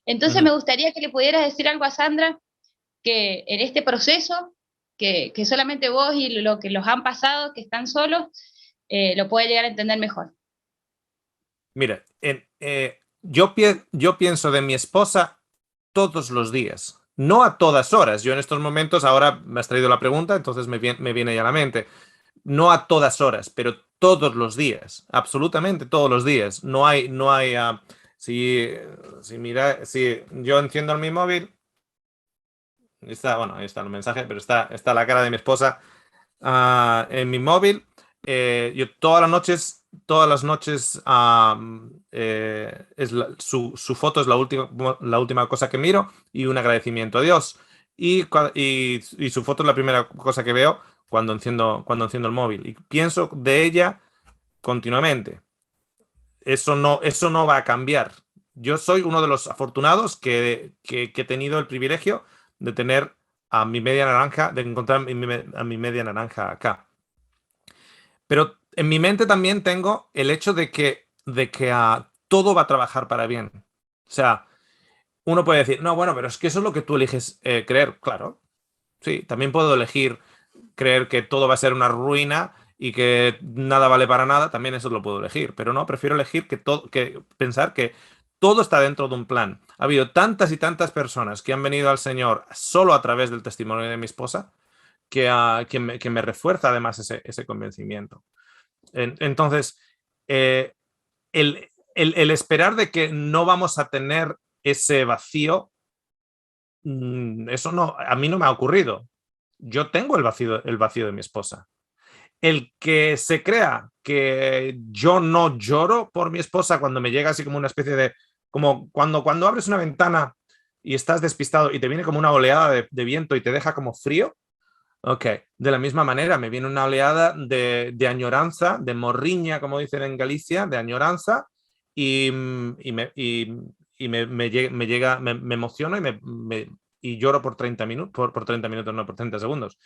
S7: Entonces me gustaría que le pudieras decir algo a Sandra, que en este proceso, que solamente vos y lo que los han pasado, que están solos, lo puede llegar a entender mejor.
S1: Mira, yo pienso de mi esposa todos los días, no a todas horas. Yo en estos momentos, ahora me has traído la pregunta, entonces me viene ya a la mente. No a todas horas, pero todos los días, absolutamente todos los días. No hay, si yo enciendo mi móvil, ahí está el mensaje, pero está la cara de mi esposa en mi móvil. Yo todas las noches su foto es la última cosa que miro, y un agradecimiento a Dios. Y su foto es la primera cosa que veo cuando enciendo el móvil. Y pienso de ella continuamente. Eso no va a cambiar. Yo soy uno de los afortunados que he tenido el privilegio de tener a mi media naranja, de encontrar a mi media naranja acá. Pero en mi mente también tengo el hecho de que todo va a trabajar para bien. O sea, uno puede decir, no, bueno, pero es que eso es lo que tú eliges creer. Claro, sí, también puedo elegir creer que todo va a ser una ruina y que nada vale para nada, también eso lo puedo elegir. Pero no, prefiero elegir que pensar que todo está dentro de un plan. Ha habido tantas y tantas personas que han venido al Señor solo a través del testimonio de mi esposa, que me refuerza además ese convencimiento. Entonces, el esperar de que no vamos a tener ese vacío, eso no, a mí no me ha ocurrido. Yo tengo el vacío de mi esposa. El que se crea que yo no lloro por mi esposa cuando me llega así como una especie de, como cuando abres una ventana y estás despistado y te viene como una oleada de viento y te deja como frío. Ok, de la misma manera me viene una oleada de añoranza, de morriña, como dicen en Galicia, de añoranza, y me emociono y lloro por 30 minutos, por 30 minutos, no, por 30 segundos.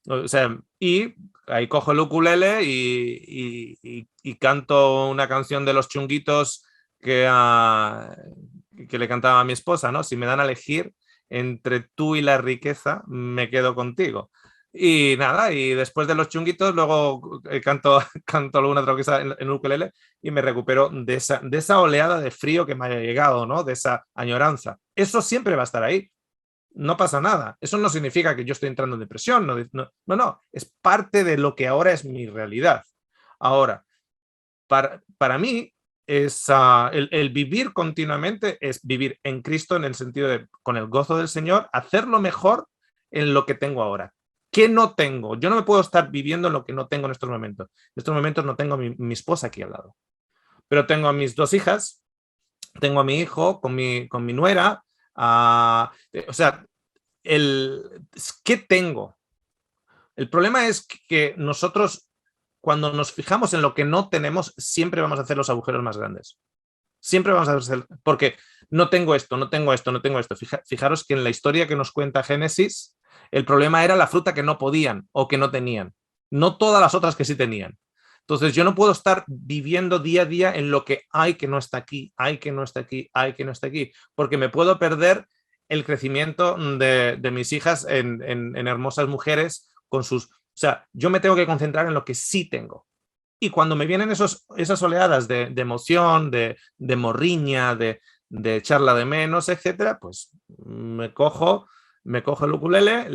S1: O sea, y ahí cojo el ukulele y canto una canción de Los Chunguitos que le cantaba a mi esposa, ¿no? Si me dan a elegir entre tú y la riqueza, me quedo contigo. Y nada, y después de Los Chunguitos, luego canto alguna otra cosa en ukulele y me recupero de esa oleada de frío que me haya llegado, ¿no? De esa añoranza. Eso siempre va a estar ahí. No pasa nada. Eso no significa que yo estoy entrando en depresión. No. Es parte de lo que ahora es mi realidad. Ahora, para mí, el vivir continuamente es vivir en Cristo en el sentido de, con el gozo del Señor, hacerlo mejor en lo que tengo ahora. ¿Qué no tengo? Yo no me puedo estar viviendo en lo que no tengo en estos momentos. En estos momentos no tengo mi esposa aquí al lado, pero tengo a mis 2 hijas, tengo a mi hijo con mi nuera, o sea, ¿qué tengo? El problema es que nosotros, cuando nos fijamos en lo que no tenemos, siempre vamos a hacer los agujeros más grandes. Siempre vamos a hacer, porque no tengo esto, no tengo esto, no tengo esto. Fijaros que en la historia que nos cuenta Génesis, el problema era la fruta que no podían o que no tenían, no todas las otras que sí tenían. Entonces yo no puedo estar viviendo día a día en lo que hay que no está aquí, hay que no está aquí, hay que no está aquí, porque me puedo perder el crecimiento de mis hijas en hermosas mujeres con sus... O sea, yo me tengo que concentrar en lo que sí tengo. Y cuando me vienen esas oleadas de emoción, de morriña, de echarla de menos, etcétera, pues me cojo el ukulele,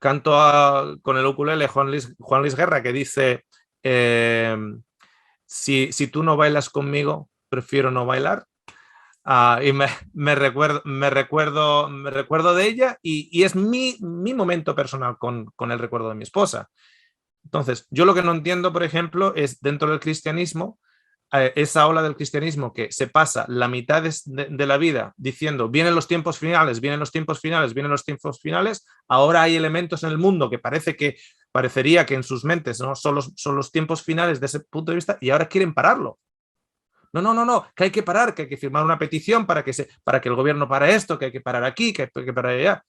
S1: canto con el ukulele Juan Luis Guerra, que dice, si tú no bailas conmigo, prefiero no bailar. Y me recuerdo de ella y es mi momento personal con el recuerdo de mi esposa. Entonces, yo lo que no entiendo, por ejemplo, es dentro del cristianismo, esa ola del cristianismo que se pasa la mitad de la vida diciendo, vienen los tiempos finales, vienen los tiempos finales, vienen los tiempos finales, ahora hay elementos en el mundo que parecería que en sus mentes no son los tiempos finales de ese punto de vista y ahora quieren pararlo. No, que hay que parar, que hay que firmar una petición para que el gobierno pare esto, que hay que parar aquí, que hay que parar allá.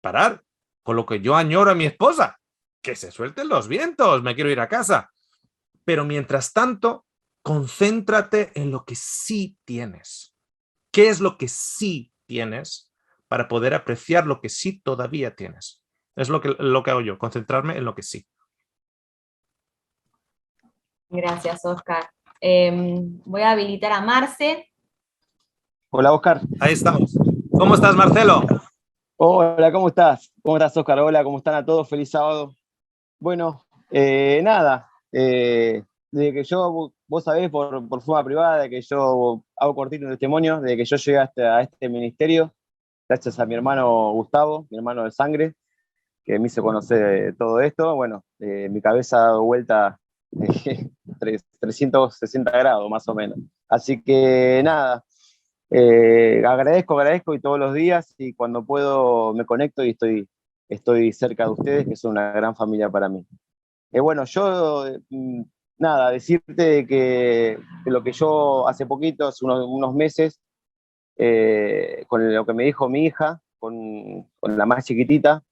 S1: Parar, con lo que yo añoro a mi esposa, que se suelten los vientos, me quiero ir a casa. Pero mientras tanto, concéntrate en lo que sí tienes. ¿Qué es lo que sí tienes para poder apreciar lo que sí todavía tienes? Es lo que hago yo, concentrarme en lo que sí.
S2: Gracias, Oscar. Voy a habilitar a Marce.
S8: Hola, Oscar.
S1: Ahí estamos. ¿Cómo estás, Marcelo?
S8: Hola, ¿cómo estás? ¿Cómo estás, Oscar? Hola, ¿cómo están a todos? Feliz sábado. Bueno, nada, desde que yo, vos sabés por forma privada, de que yo hago cortito un testimonio, de que yo llegué a este ministerio, gracias a mi hermano Gustavo, mi hermano de sangre, que me hizo conocer todo esto. Bueno, mi cabeza ha dado vuelta 360 grados más o menos. Así que nada, agradezco y todos los días y cuando puedo me conecto y estoy cerca de ustedes, que son una gran familia para mí. Bueno, yo, nada, decirte que lo que yo hace poquito, hace unos meses, con lo que me dijo mi hija, con la más chiquitita,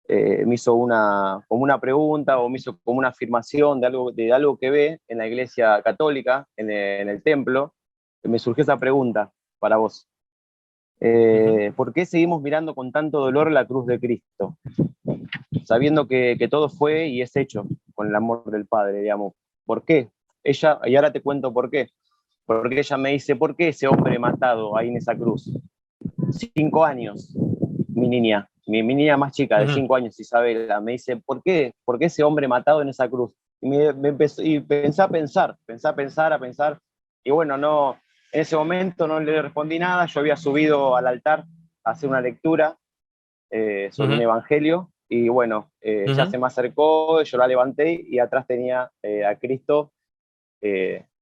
S8: me hizo como una pregunta o me hizo como una afirmación de algo que ve en la iglesia católica, en el templo. Me surgió esa pregunta para vos. ¿Por qué seguimos mirando con tanto dolor la cruz de Cristo? Sabiendo que todo fue y es hecho con el amor del Padre, digamos. ¿Por qué? Ella, y ahora te cuento por qué. Porque ella me dice, ¿por qué ese hombre matado ahí en esa cruz? 5 años, mi niña más chica, de 5 años, Isabela, me dice, ¿por qué ese hombre matado en esa cruz? Y me empezó, y pensé a pensar, y bueno, no, en ese momento no le respondí nada. Yo había subido al altar a hacer una lectura sobre un evangelio, y bueno, ella se me acercó, yo la levanté, y atrás tenía a Cristo,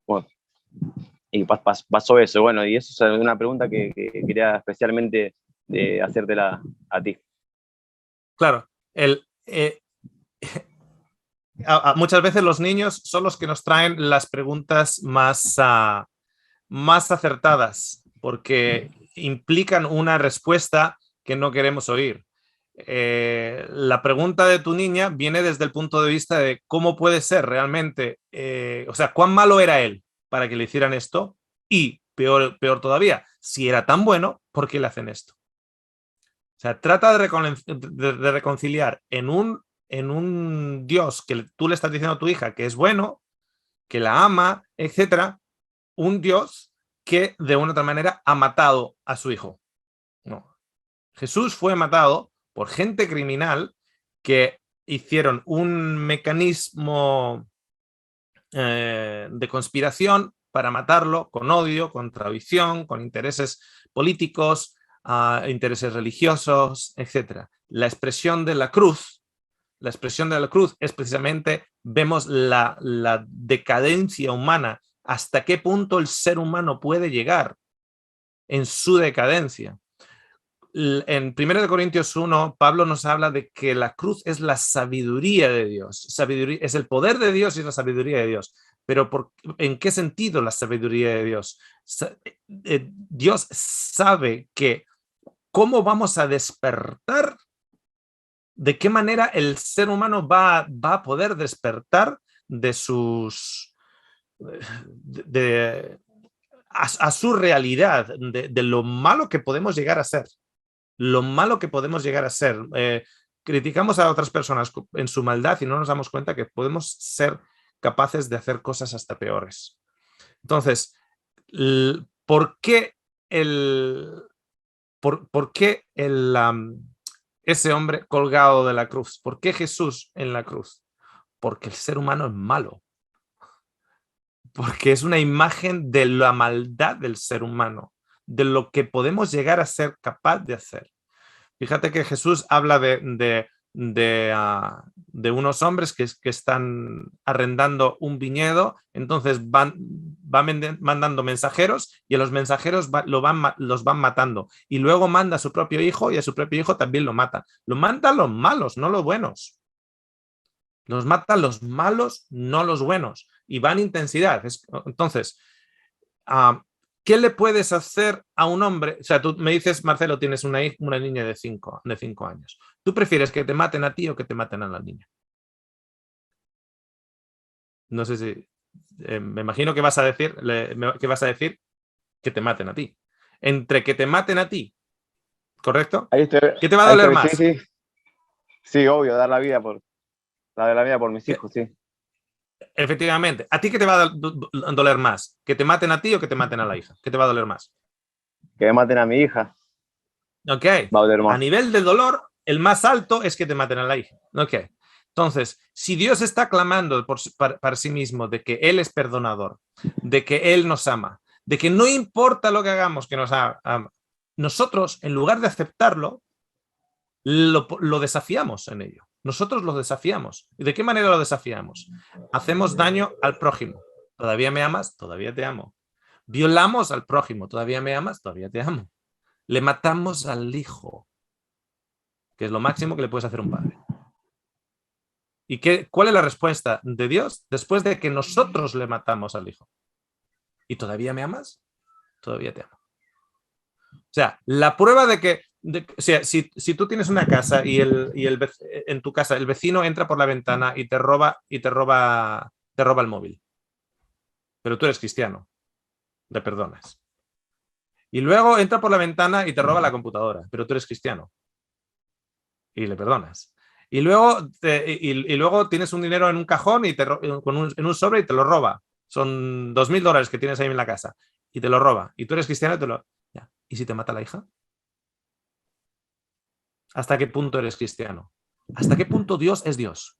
S8: bueno, y pasó eso. Bueno, y eso es una pregunta que quería especialmente hacértela a ti.
S1: Claro, muchas veces los niños son los que nos traen las preguntas más acertadas, porque implican una respuesta que no queremos oír. La pregunta de tu niña viene desde el punto de vista de cómo puede ser realmente, o sea, cuán malo era él para que le hicieran esto, y peor todavía, si era tan bueno, ¿por qué le hacen esto? O sea, trata de reconciliar en un Dios que tú le estás diciendo a tu hija que es bueno, que la ama, etcétera, un Dios que de una otra manera ha matado a su hijo. No. Jesús fue matado por gente criminal que hicieron un mecanismo de conspiración para matarlo con odio, con traición, con intereses políticos, intereses religiosos, etc. La expresión de la cruz es precisamente, vemos la decadencia humana, hasta qué punto el ser humano puede llegar en su decadencia. En 1 Corintios 1, Pablo nos habla de que la cruz es la sabiduría de Dios. Es el poder de Dios y es la sabiduría de Dios. Pero ¿en qué sentido la sabiduría de Dios? Dios sabe que cómo vamos a despertar, de qué manera el ser humano va a poder despertar de sus... a su realidad, de lo malo que podemos llegar a ser. Lo malo que podemos llegar a ser. Criticamos a otras personas en su maldad y no nos damos cuenta que podemos ser capaces de hacer cosas hasta peores. Entonces, ¿por qué ese hombre colgado de la cruz? ¿Por qué Jesús en la cruz? Porque el ser humano es malo. Porque es una imagen de la maldad del ser humano, de lo que podemos llegar a ser capaz de hacer. Fíjate que Jesús habla de unos hombres que están arrendando un viñedo, entonces van mandando mensajeros y a los mensajeros los van matando. Y luego manda a su propio hijo y a su propio hijo también lo matan. Lo matan los malos, no los buenos. Los matan los malos, no los buenos. Y van en intensidad. Entonces, ¿qué le puedes hacer a un hombre? O sea, tú me dices, Marcelo, tienes una niña de 5 años. ¿Tú prefieres que te maten a ti o que te maten a la niña? No sé si... me imagino que vas a decir que te maten a ti. Entre que te maten a ti, ¿correcto? ¿Qué te va a doler más?
S8: Sí, obvio, dar la vida por mis hijos, sí.
S1: Efectivamente. ¿A ti qué te va a doler más? ¿Que te maten a ti o que te maten a la hija? ¿Qué te va a doler más?
S8: Que me maten a mi hija.
S1: Ok.
S8: Va a doler más.
S1: A nivel de dolor, el más alto es que te maten a la hija. Ok. Entonces, si Dios está clamando para sí mismo de que Él es perdonador, de que Él nos ama, de que no importa lo que hagamos, que nos ama, nosotros, en lugar de aceptarlo, lo desafiamos en ello. Nosotros lo desafiamos. ¿Y de qué manera lo desafiamos? Hacemos daño al prójimo. ¿Todavía me amas? Todavía te amo. Violamos al prójimo. ¿Todavía me amas? Todavía te amo. Le matamos al hijo, que es lo máximo que le puedes hacer a un padre. ¿Y cuál es la respuesta de Dios después de que nosotros le matamos al hijo? ¿Y todavía me amas? Todavía te amo. O sea, la prueba de que o sea, si tú tienes una casa y en tu casa el vecino entra por la ventana y te roba el móvil, pero tú eres cristiano, le perdonas. Y luego entra por la ventana y te roba la computadora, pero tú eres cristiano y le perdonas. Y luego, luego tienes un dinero en un cajón y en un sobre y te lo roba. Son $2.000 que tienes ahí en la casa y te lo roba. Y tú eres cristiano y te lo... Ya. ¿Y si te mata la hija? ¿Hasta qué punto eres cristiano? ¿Hasta qué punto Dios es Dios?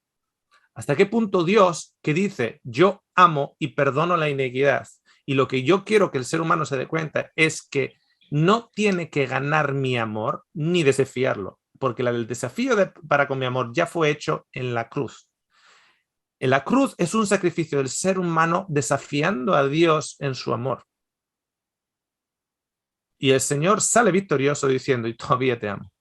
S1: ¿Hasta qué punto Dios, que dice yo amo y perdono la iniquidad, y lo que yo quiero que el ser humano se dé cuenta es que no tiene que ganar mi amor ni desafiarlo, porque el desafío para con mi amor ya fue hecho en la cruz. En la cruz es un sacrificio del ser humano desafiando a Dios en su amor. Y el Señor sale victorioso diciendo, y todavía te amo.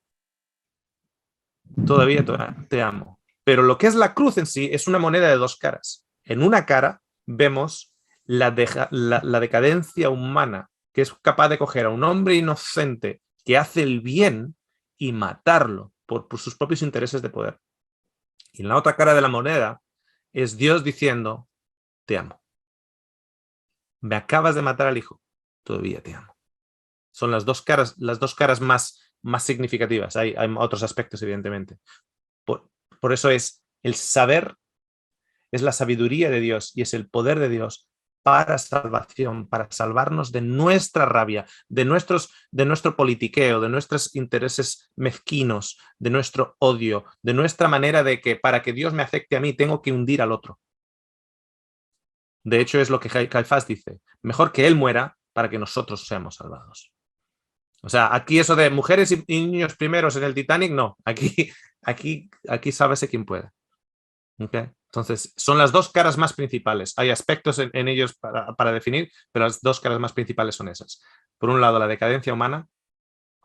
S1: Todavía te amo. Pero lo que es la cruz en sí es una moneda de dos caras. En una cara vemos la decadencia humana, que es capaz de coger a un hombre inocente que hace el bien y matarlo por sus propios intereses de poder. Y en la otra cara de la moneda es Dios diciendo, te amo. Me acabas de matar al hijo, todavía te amo. Son las dos caras más significativas. Hay otros aspectos, evidentemente. Por eso es el saber, es la sabiduría de Dios y es el poder de Dios para salvación, para salvarnos de nuestra rabia, de nuestro politiqueo, de nuestros intereses mezquinos, de nuestro odio, de nuestra manera de que para que Dios me afecte a mí tengo que hundir al otro. De hecho, es lo que Caifás dice. Mejor que él muera para que nosotros seamos salvados. O sea, aquí eso de mujeres y niños primeros en el Titanic, no. Aquí sálvese quien pueda. ¿Okay? Entonces, son las dos caras más principales. Hay aspectos en ellos para definir, pero las dos caras más principales son esas. Por un lado, la decadencia humana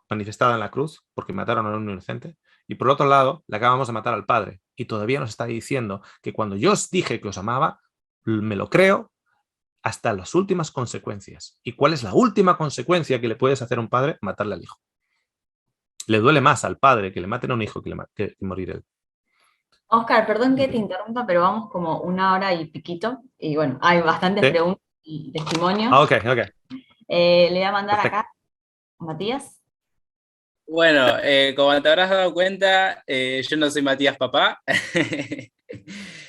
S1: manifestada en la cruz, porque mataron a un inocente, y por otro lado, le acabamos de matar al Padre. Y todavía nos está diciendo que cuando yo os dije que os amaba, me lo creo hasta las últimas consecuencias. ¿Y cuál es la última consecuencia que le puedes hacer a un padre? Matarle al hijo. Le duele más al padre que le maten a un hijo que morir él.
S2: Oscar, perdón que te interrumpa, pero vamos como 1 hora y piquito. Y bueno, hay bastantes
S1: ¿Sí?
S2: preguntas y testimonios.
S1: Ok.
S2: Le voy a mandar
S1: Perfecto.
S2: acá a Matías.
S9: Bueno, como te habrás dado cuenta, yo no soy Matías papá.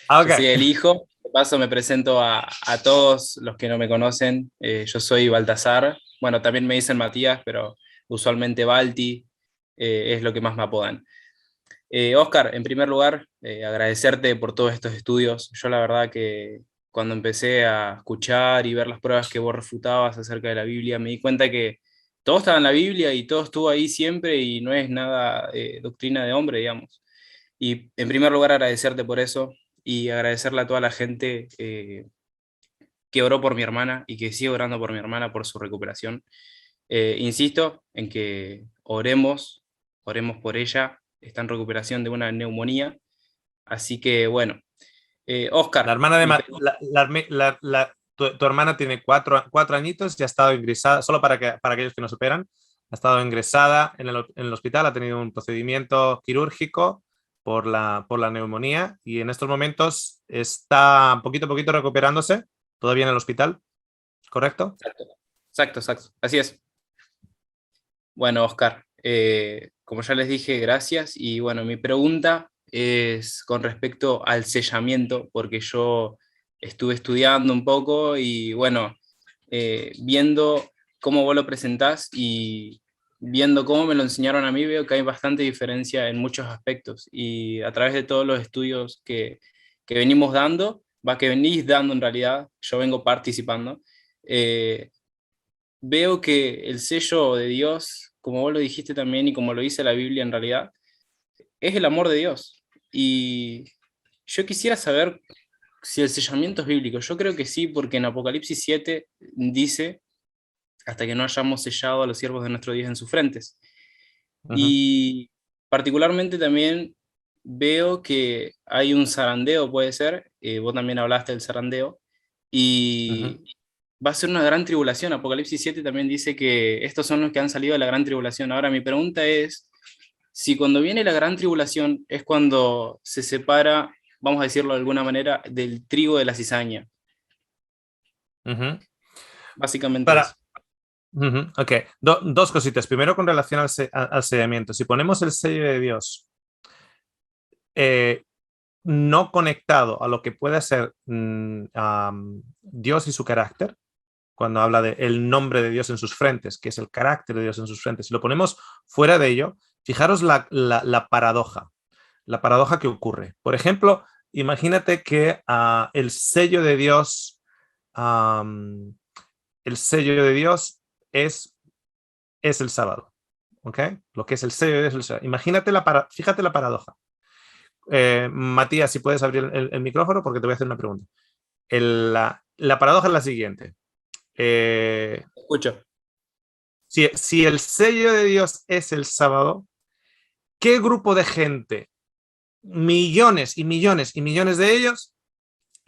S1: Ok.
S9: Yo soy el hijo. De paso me presento a todos los que no me conocen. Yo soy Baltasar. Bueno, también me dicen Matías, pero usualmente Balti es lo que más me apodan. Oscar, en primer lugar, agradecerte por todos estos estudios. Yo la verdad que cuando empecé a escuchar y ver las pruebas que vos refutabas acerca de la Biblia, me di cuenta que todo estaba en la Biblia y todo estuvo ahí siempre y no es nada doctrina de hombre, digamos. Y en primer lugar agradecerte por eso y agradecerle a toda la gente que oró por mi hermana y que sigue orando por mi hermana por su recuperación. Insisto en que oremos por ella. Está en recuperación de una neumonía. Así que bueno, Oscar.
S1: La hermana de tu hermana tiene 4 añitos y ha estado ingresada, solo para aquellos que no superan, ha estado ingresada en el hospital, ha tenido un procedimiento quirúrgico por la neumonía y en estos momentos está poquito a poquito recuperándose, todavía en el hospital, ¿correcto?
S9: Exacto, así es. Bueno, Oscar, como ya les dije, gracias. Y bueno, mi pregunta es con respecto al sellamiento, porque yo estuve estudiando un poco y bueno, viendo cómo vos lo presentás y viendo cómo me lo enseñaron a mí, veo que hay bastante diferencia en muchos aspectos. Y a través de todos los estudios que venimos dando, que venís dando en realidad, yo vengo participando, veo que el sello de Dios, como vos lo dijiste también y como lo dice la Biblia en realidad, es el amor de Dios. Y yo quisiera saber si el sellamiento es bíblico. Yo creo que sí, porque en Apocalipsis 7 dice, hasta que no hayamos sellado a los siervos de nuestro Dios en sus frentes. Y particularmente también veo que hay un zarandeo, puede ser, vos también hablaste del zarandeo, y va a ser una gran tribulación. Apocalipsis 7 también dice que estos son los que han salido de la gran tribulación. Ahora mi pregunta es, si cuando viene la gran tribulación es cuando se separa, vamos a decirlo de alguna manera, del trigo de la cizaña. Básicamente eso.
S1: Ok, dos cositas. Primero, con relación al sellamiento. Si ponemos el sello de Dios no conectado a lo que puede ser Dios y su carácter, cuando habla del nombre de Dios en sus frentes, que es el carácter de Dios en sus frentes, si lo ponemos fuera de ello, fijaros la paradoja que ocurre. Por ejemplo, imagínate que el sello de Dios es el sábado, ¿ok? Lo que es el sello de Dios es el sábado. Imagínate fíjate la paradoja. Matías, si puedes abrir el micrófono porque te voy a hacer una pregunta. La paradoja es la siguiente.
S9: Escucho.
S1: Si el sello de Dios es el sábado, ¿qué grupo de gente, millones y millones y millones de ellos,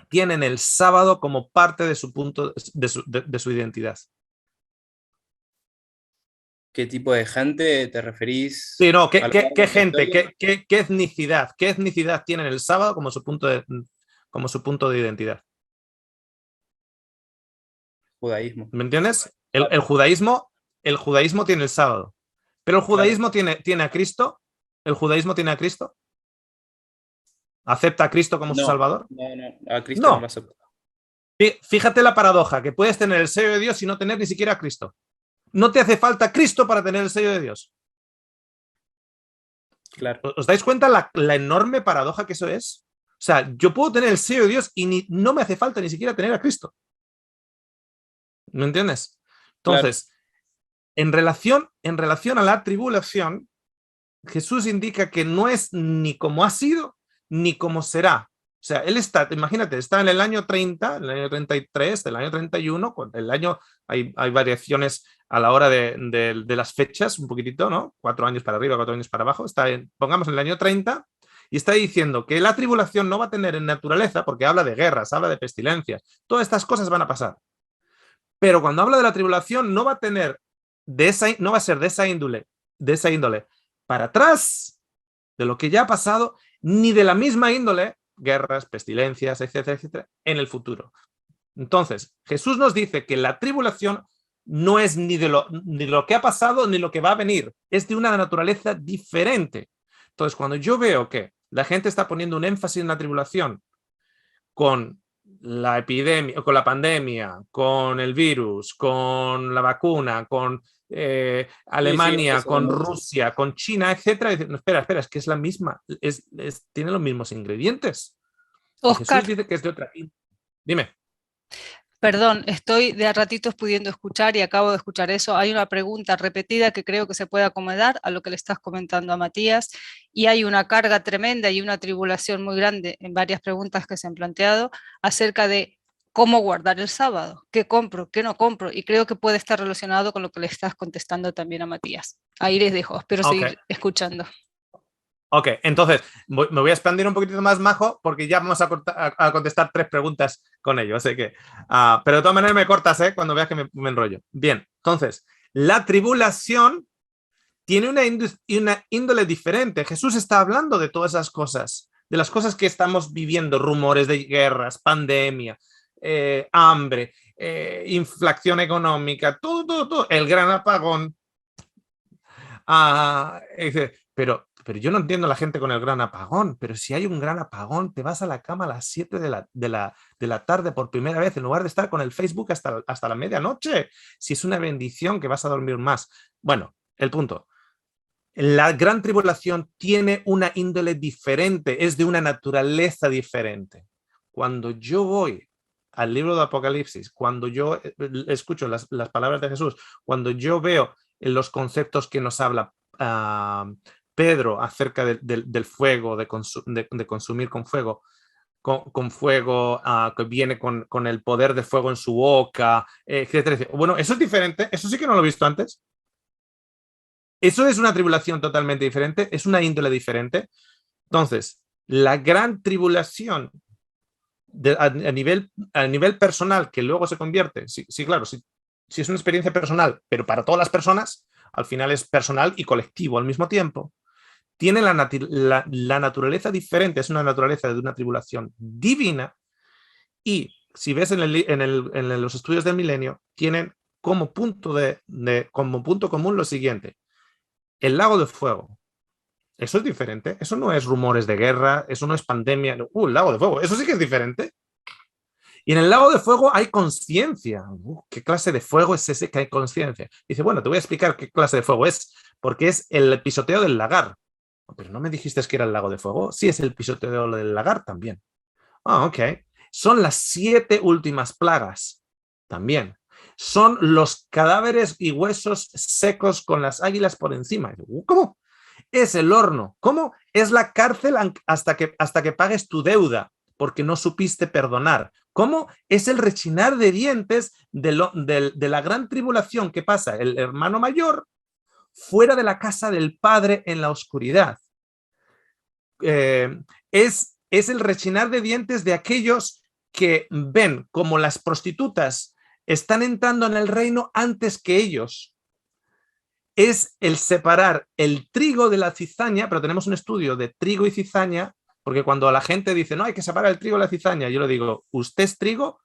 S1: tienen el sábado como parte de su punto de su identidad?
S9: ¿Qué tipo de gente te referís?
S1: Sí, no, ¿qué gente, qué etnicidad? ¿Qué etnicidad tienen el sábado como su punto de identidad?
S9: Judaísmo.
S1: ¿Me entiendes? El judaísmo tiene el sábado. Pero el judaísmo tiene a Cristo. ¿El judaísmo tiene a Cristo? ¿Acepta a Cristo como su Salvador?
S9: No, a Cristo no lo acepta.
S1: Fíjate la paradoja, que puedes tener el sello de Dios y no tener ni siquiera a Cristo. No te hace falta Cristo para tener el sello de Dios.
S9: Claro.
S1: ¿Os dais cuenta la enorme paradoja que eso es? O sea, yo puedo tener el sello de Dios y no me hace falta ni siquiera tener a Cristo. ¿Me entiendes? Entonces, en relación a la tribulación, Jesús indica que no es ni como ha sido, ni como será. O sea, él está, imagínate, está en el año 30, el año 33, el año 31, el año, hay variaciones a la hora de las fechas, un poquitito, ¿no? 4 años para arriba, 4 años para abajo, pongamos en el año 30, y está diciendo que la tribulación no va a tener en naturaleza, porque habla de guerras, habla de pestilencias, todas estas cosas van a pasar. Pero cuando habla de la tribulación no va a tener no va a ser de esa índole para atrás de lo que ya ha pasado, ni de la misma índole, guerras, pestilencias, etcétera, etcétera, en el futuro. Entonces, Jesús nos dice que la tribulación no es ni de lo que ha pasado ni lo que va a venir, es de una naturaleza diferente. Entonces, cuando yo veo que la gente está poniendo un énfasis en la tribulación con la epidemia, con la pandemia, con el virus, con la vacuna, con Alemania, con Rusia, con China, etcétera, no, espera, es que es la misma, tiene los mismos ingredientes.
S10: Oscar,
S1: Jesús dice que es de otra. Dime.
S10: perdón, estoy de a ratitos pudiendo escuchar y acabo de escuchar eso. Hay una pregunta repetida que creo que se puede acomodar a lo que le estás comentando a Matías, y hay una carga tremenda y una tribulación muy grande en varias preguntas que se han planteado acerca de cómo guardar el sábado, qué compro, qué no compro, y creo que puede estar relacionado con lo que le estás contestando también a Matías. Ahí les dejo, espero seguir escuchando.
S1: Ok, entonces me voy a expandir un poquitito más, Majo, porque ya vamos a contestar 3 preguntas con ello, así que, pero de todas maneras me cortas, cuando veas que me enrollo. Bien, entonces, la tribulación tiene una índole diferente. Jesús está hablando de todas esas cosas, de las cosas que estamos viviendo, rumores de guerras, pandemia, hambre, inflación económica, todo, el gran apagón. Pero yo no entiendo a la gente con el gran apagón, pero si hay un gran apagón, te vas a la cama a las 7 de la tarde por primera vez, en lugar de estar con el Facebook hasta la medianoche. Si es una bendición que vas a dormir más. Bueno, el punto. La gran tribulación tiene una índole diferente, es de una naturaleza diferente. Cuando yo voy al libro de Apocalipsis, cuando yo escucho las palabras de Jesús, cuando yo veo los conceptos que nos habla Pedro acerca del fuego, de consumir con fuego, con fuego que viene con el poder de fuego en su boca, etcétera, etcétera. Bueno, eso es diferente, eso sí que no lo he visto antes. Eso es una tribulación totalmente diferente, es una índole diferente. Entonces, la gran tribulación a nivel personal, que luego se convierte, sí, claro, sí es una experiencia personal, pero para todas las personas, al final es personal y colectivo al mismo tiempo, tiene la naturaleza diferente, es una naturaleza de una tribulación divina, y si ves en los estudios del milenio, tienen como punto común lo siguiente: el lago de fuego. Eso es diferente, eso no es rumores de guerra, eso no es pandemia, el lago de fuego, eso sí que es diferente. Y en el lago de fuego hay conciencia. ¿Qué clase de fuego es ese que hay conciencia? Dice, bueno, te voy a explicar qué clase de fuego es, porque es el pisoteo del lagar. Pero no me dijiste que era el lago de fuego. Sí, es el pisoteo del lagar también. Ok. Son las 7 últimas plagas también. Son los cadáveres y huesos secos con las águilas por encima. ¿Cómo? Es el horno. ¿Cómo? Es la cárcel hasta que pagues tu deuda porque no supiste perdonar. ¿Cómo? Es el rechinar de dientes de la gran tribulación que pasa el hermano mayor fuera de la casa del padre en la oscuridad. Es el rechinar de dientes de aquellos que ven como las prostitutas están entrando en el reino antes que ellos. Es el separar el trigo de la cizaña, pero tenemos un estudio de trigo y cizaña, porque cuando la gente dice, no, hay que separar el trigo de la cizaña, yo le digo, ¿usted es trigo?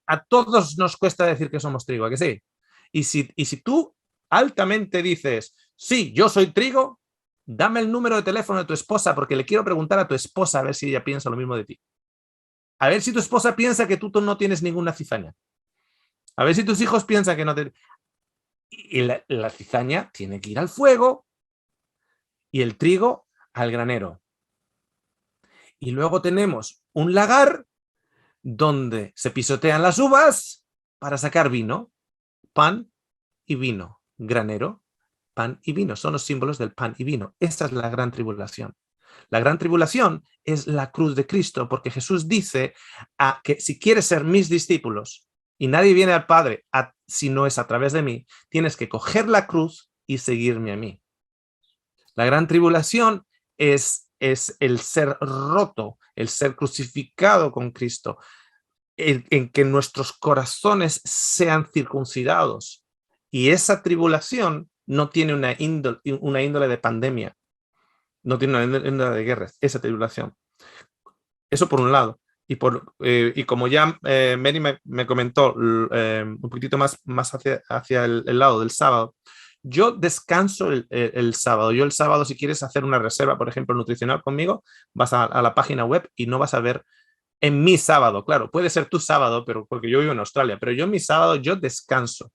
S1: A todos nos cuesta decir que somos trigo, ¿a que sí? Y si tú altamente dices, sí, yo soy trigo, dame el número de teléfono de tu esposa, porque le quiero preguntar a tu esposa a ver si ella piensa lo mismo de ti. A ver si tu esposa piensa que tú no tienes ninguna cizaña. A ver si tus hijos piensan que no te... Y la cizaña tiene que ir al fuego y el trigo al granero. Y luego tenemos un lagar donde se pisotean las uvas para sacar vino, pan y vino, granero, pan y vino, son los símbolos del pan y vino. Esta es la gran tribulación. La gran tribulación es la cruz de Cristo, porque Jesús dice que si quieres ser mis discípulos y nadie viene al Padre si no es a través de mí, tienes que coger la cruz y seguirme a mí. La gran tribulación es el ser roto, el ser crucificado con Cristo, en que nuestros corazones sean circuncidados. Y esa tribulación no tiene una índole de pandemia, no tiene una índole de guerra, esa tribulación. Eso por un lado. Y como ya Mary me comentó un poquitito más hacia el lado del sábado, yo descanso el sábado. Yo el sábado, si quieres hacer una reserva, por ejemplo, nutricional conmigo, vas a la página web y no vas a ver en mi sábado. Claro, puede ser tu sábado, pero porque yo vivo en Australia, pero yo en mi sábado yo descanso.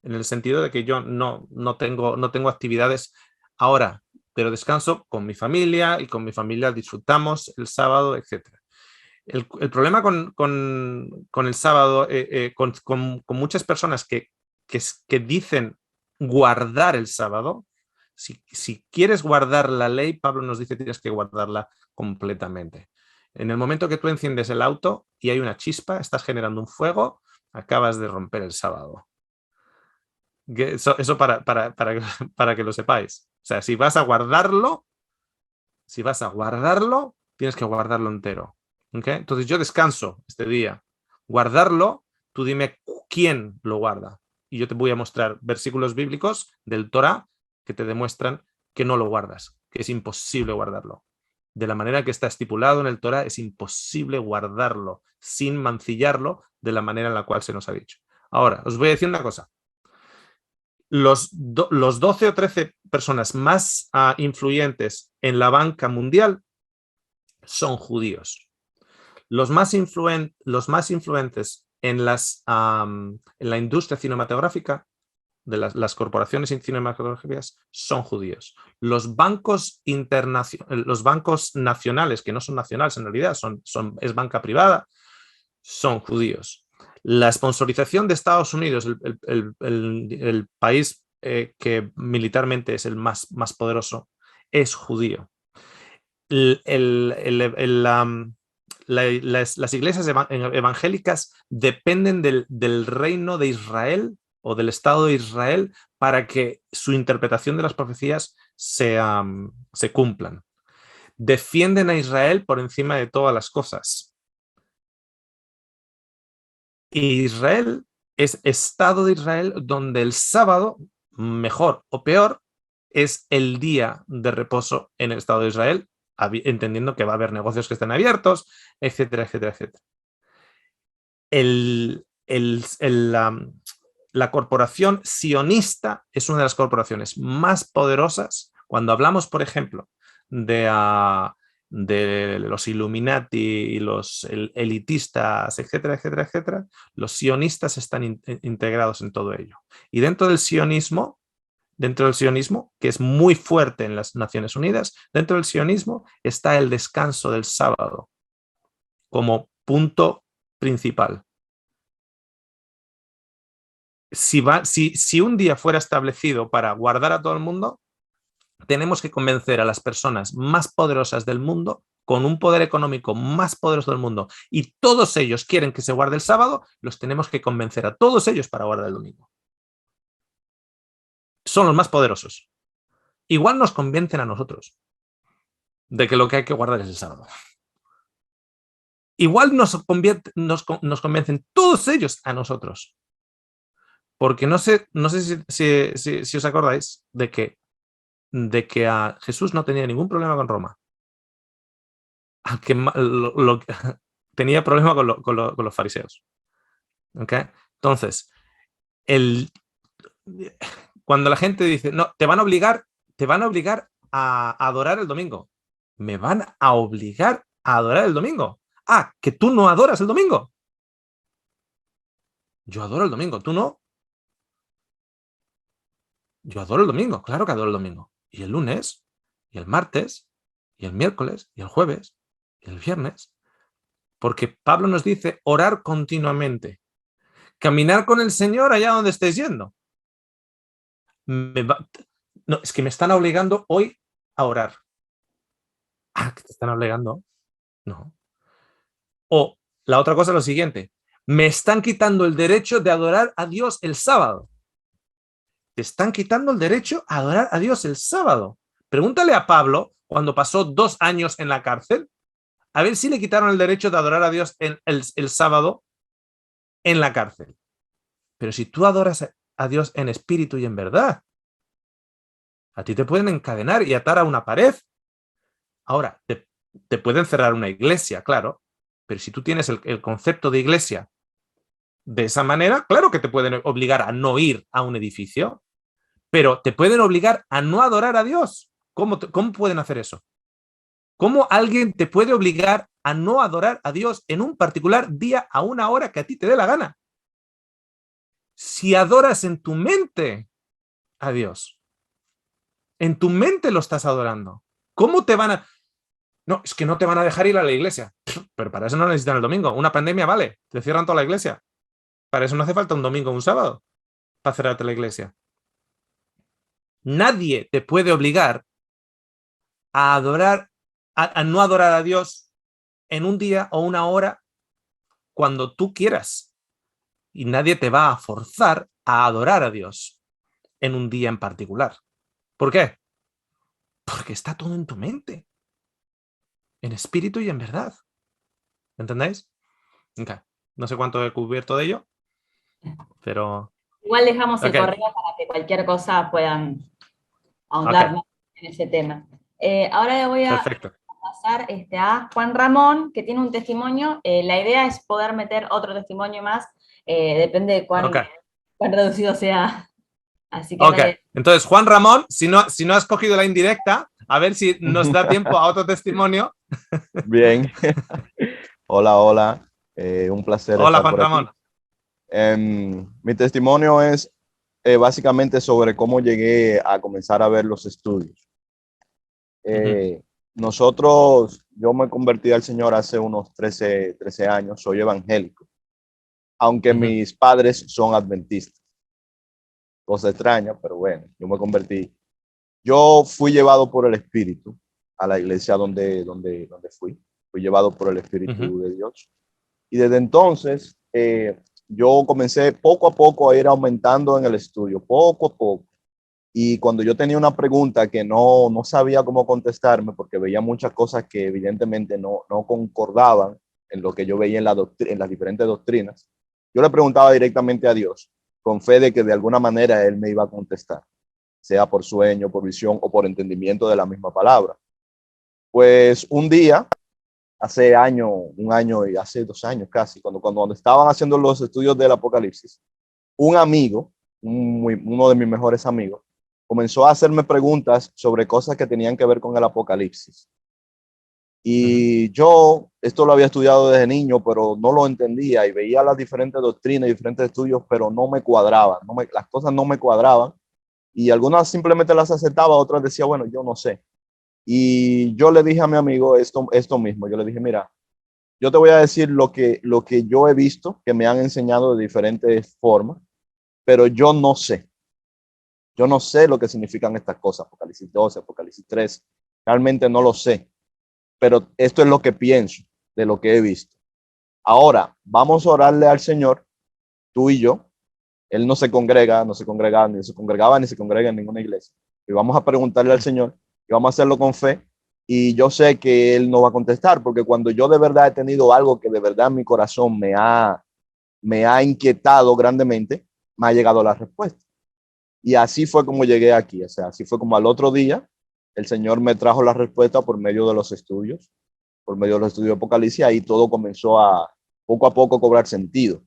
S1: En el sentido de que yo no tengo actividades ahora, pero descanso con mi familia y con mi familia disfrutamos el sábado, etc. El problema con el sábado, con muchas personas que dicen guardar el sábado, si quieres guardar la ley, Pablo nos dice que tienes que guardarla completamente. En el momento que tú enciendes el auto y hay una chispa, estás generando un fuego, acabas de romper el sábado. Eso para que lo sepáis. O sea, si vas a guardarlo, tienes que guardarlo entero. ¿Okay? Entonces yo descanso este día. Guardarlo, tú dime quién lo guarda. Y yo te voy a mostrar versículos bíblicos del Torah que te demuestran que no lo guardas, que es imposible guardarlo. De la manera que está estipulado en el Torah, es imposible guardarlo sin mancillarlo de la manera en la cual se nos ha dicho. Ahora, os voy a decir una cosa. Los 12 o 13 personas más influyentes en la banca mundial son judíos. Los más influentes en la industria cinematográfica, de las corporaciones cinematográficas, son judíos. Los bancos nacionales, que no son nacionales en realidad, es banca privada, son judíos. La sponsorización de Estados Unidos, el país que militarmente es el más poderoso, es judío. Las iglesias evangélicas dependen del reino de Israel o del Estado de Israel para que su interpretación de las profecías se cumplan. Defienden a Israel por encima de todas las cosas. Y Israel es Estado de Israel donde el sábado, mejor o peor, es el día de reposo en el Estado de Israel, entendiendo que va a haber negocios que estén abiertos, etcétera, etcétera, etcétera. La corporación sionista es una de las corporaciones más poderosas. Cuando hablamos, por ejemplo, de los Illuminati y los elitistas, etcétera, etcétera, etcétera, los sionistas están integrados en todo ello. Y dentro del sionismo, que es muy fuerte en las Naciones Unidas, dentro del sionismo está el descanso del sábado como punto principal. Si un día fuera establecido para guardar a todo el mundo, tenemos que convencer a las personas más poderosas del mundo, con un poder económico más poderoso del mundo, y todos ellos quieren que se guarde el sábado, los tenemos que convencer a todos ellos para guardar el domingo. Son los más poderosos. Igual nos convencen a nosotros de que lo que hay que guardar es el sábado. Igual nos convencen todos ellos a nosotros. Porque no sé si os acordáis de que a Jesús no tenía ningún problema con Roma. Tenía problema con los fariseos. ¿Okay? Entonces, cuando la gente dice, no, te van a obligar a adorar el domingo. Me van a obligar a adorar el domingo. Ah, que tú no adoras el domingo. Yo adoro el domingo, tú no. Yo adoro el domingo, claro que adoro el domingo. Y el lunes, y el martes, y el miércoles, y el jueves. el viernes, porque Pablo nos dice orar continuamente, caminar con el Señor allá donde estés yendo. No, es que me están obligando hoy a orar. Ah, ¿que te están obligando? No. O la otra cosa es lo siguiente, me están quitando el derecho de adorar a Dios el sábado. Te están quitando el derecho a adorar a Dios el sábado. Pregúntale a Pablo, cuando pasó 2 años en la cárcel, a ver si le quitaron el derecho de adorar a Dios el sábado en la cárcel. Pero si tú adoras a Dios en espíritu y en verdad, a ti te pueden encadenar y atar a una pared. Ahora, te pueden cerrar una iglesia, claro, pero si tú tienes el concepto de iglesia de esa manera, claro que te pueden obligar a no ir a un edificio, pero te pueden obligar a no adorar a Dios. ¿Cómo pueden hacer eso? ¿Cómo alguien te puede obligar a no adorar a Dios en un particular día a una hora que a ti te dé la gana? Si adoras en tu mente a Dios, en tu mente lo estás adorando, ¿cómo te van a...? No, es que no te van a dejar ir a la iglesia. Pero para eso no necesitan el domingo. Una pandemia vale, te cierran toda la iglesia. Para eso no hace falta un domingo o un sábado para cerrarte la iglesia. Nadie te puede obligar a adorar, a no adorar a Dios en un día o una hora cuando tú quieras. Y nadie te va a forzar a adorar a Dios en un día en particular. ¿Por qué? Porque está todo en tu mente. En espíritu y en verdad. ¿Entendéis? Okay. No sé cuánto he cubierto de ello, pero...
S2: Igual dejamos el
S1: Okay.
S2: correo para que cualquier cosa puedan ahondar más en ese tema. Ahora le voy a
S1: Perfecto.
S2: pasar a Juan Ramón, que tiene un testimonio. La idea es poder meter otro testimonio más, depende de cuán reducido sea. Así que
S1: Ok, entonces Juan Ramón, si no has cogido la indirecta, a ver si nos da tiempo a otro testimonio.
S11: Bien. Hola, hola. Un placer
S1: Hola,
S11: estar
S1: Juan
S11: por aquí.
S1: Ramón.
S11: Mi testimonio es básicamente sobre cómo llegué a comenzar a ver los estudios. Yo me convertí al Señor hace unos 13 años, soy evangélico, aunque mis padres son adventistas. Cosa extraña, pero bueno, yo me convertí. Yo fui llevado por el Espíritu a la iglesia donde fui llevado por el Espíritu de Dios. Y desde entonces yo comencé poco a poco a ir aumentando en el estudio, poco a poco. Y cuando yo tenía una pregunta que no sabía cómo contestarme, porque veía muchas cosas que evidentemente no concordaban en lo que yo veía en las diferentes doctrinas, yo le preguntaba directamente a Dios, con fe de que de alguna manera Él me iba a contestar, sea por sueño, por visión o por entendimiento de la misma palabra. Pues un día, hace un año y hace 2 años casi, cuando estaban haciendo los estudios del Apocalipsis, un amigo, uno de mis mejores amigos, comenzó a hacerme preguntas sobre cosas que tenían que ver con el Apocalipsis. Y yo esto lo había estudiado desde niño, pero no lo entendía y veía las diferentes doctrinas, diferentes estudios, pero no me cuadraban, las cosas no me cuadraban. Y algunas simplemente las aceptaba, otras decía, bueno, yo no sé. Y yo le dije a mi amigo esto mismo, yo le dije, mira, yo te voy a decir lo que yo he visto, que me han enseñado de diferentes formas, pero yo no sé lo que significan estas cosas, Apocalipsis 12, Apocalipsis 13, realmente no lo sé, pero esto es lo que pienso de lo que he visto. Ahora, vamos a orarle al Señor, tú y yo. Él no se congrega, ni se congrega en ninguna iglesia. Y vamos a preguntarle al Señor y vamos a hacerlo con fe. Y yo sé que Él no va a contestar, porque cuando yo de verdad he tenido algo que de verdad mi corazón me ha inquietado grandemente, me ha llegado la respuesta. Y así fue como llegué aquí. O sea, así fue como al otro día, el Señor me trajo la respuesta por medio de los estudios, de Apocalipsis, y todo comenzó a poco cobrar sentido.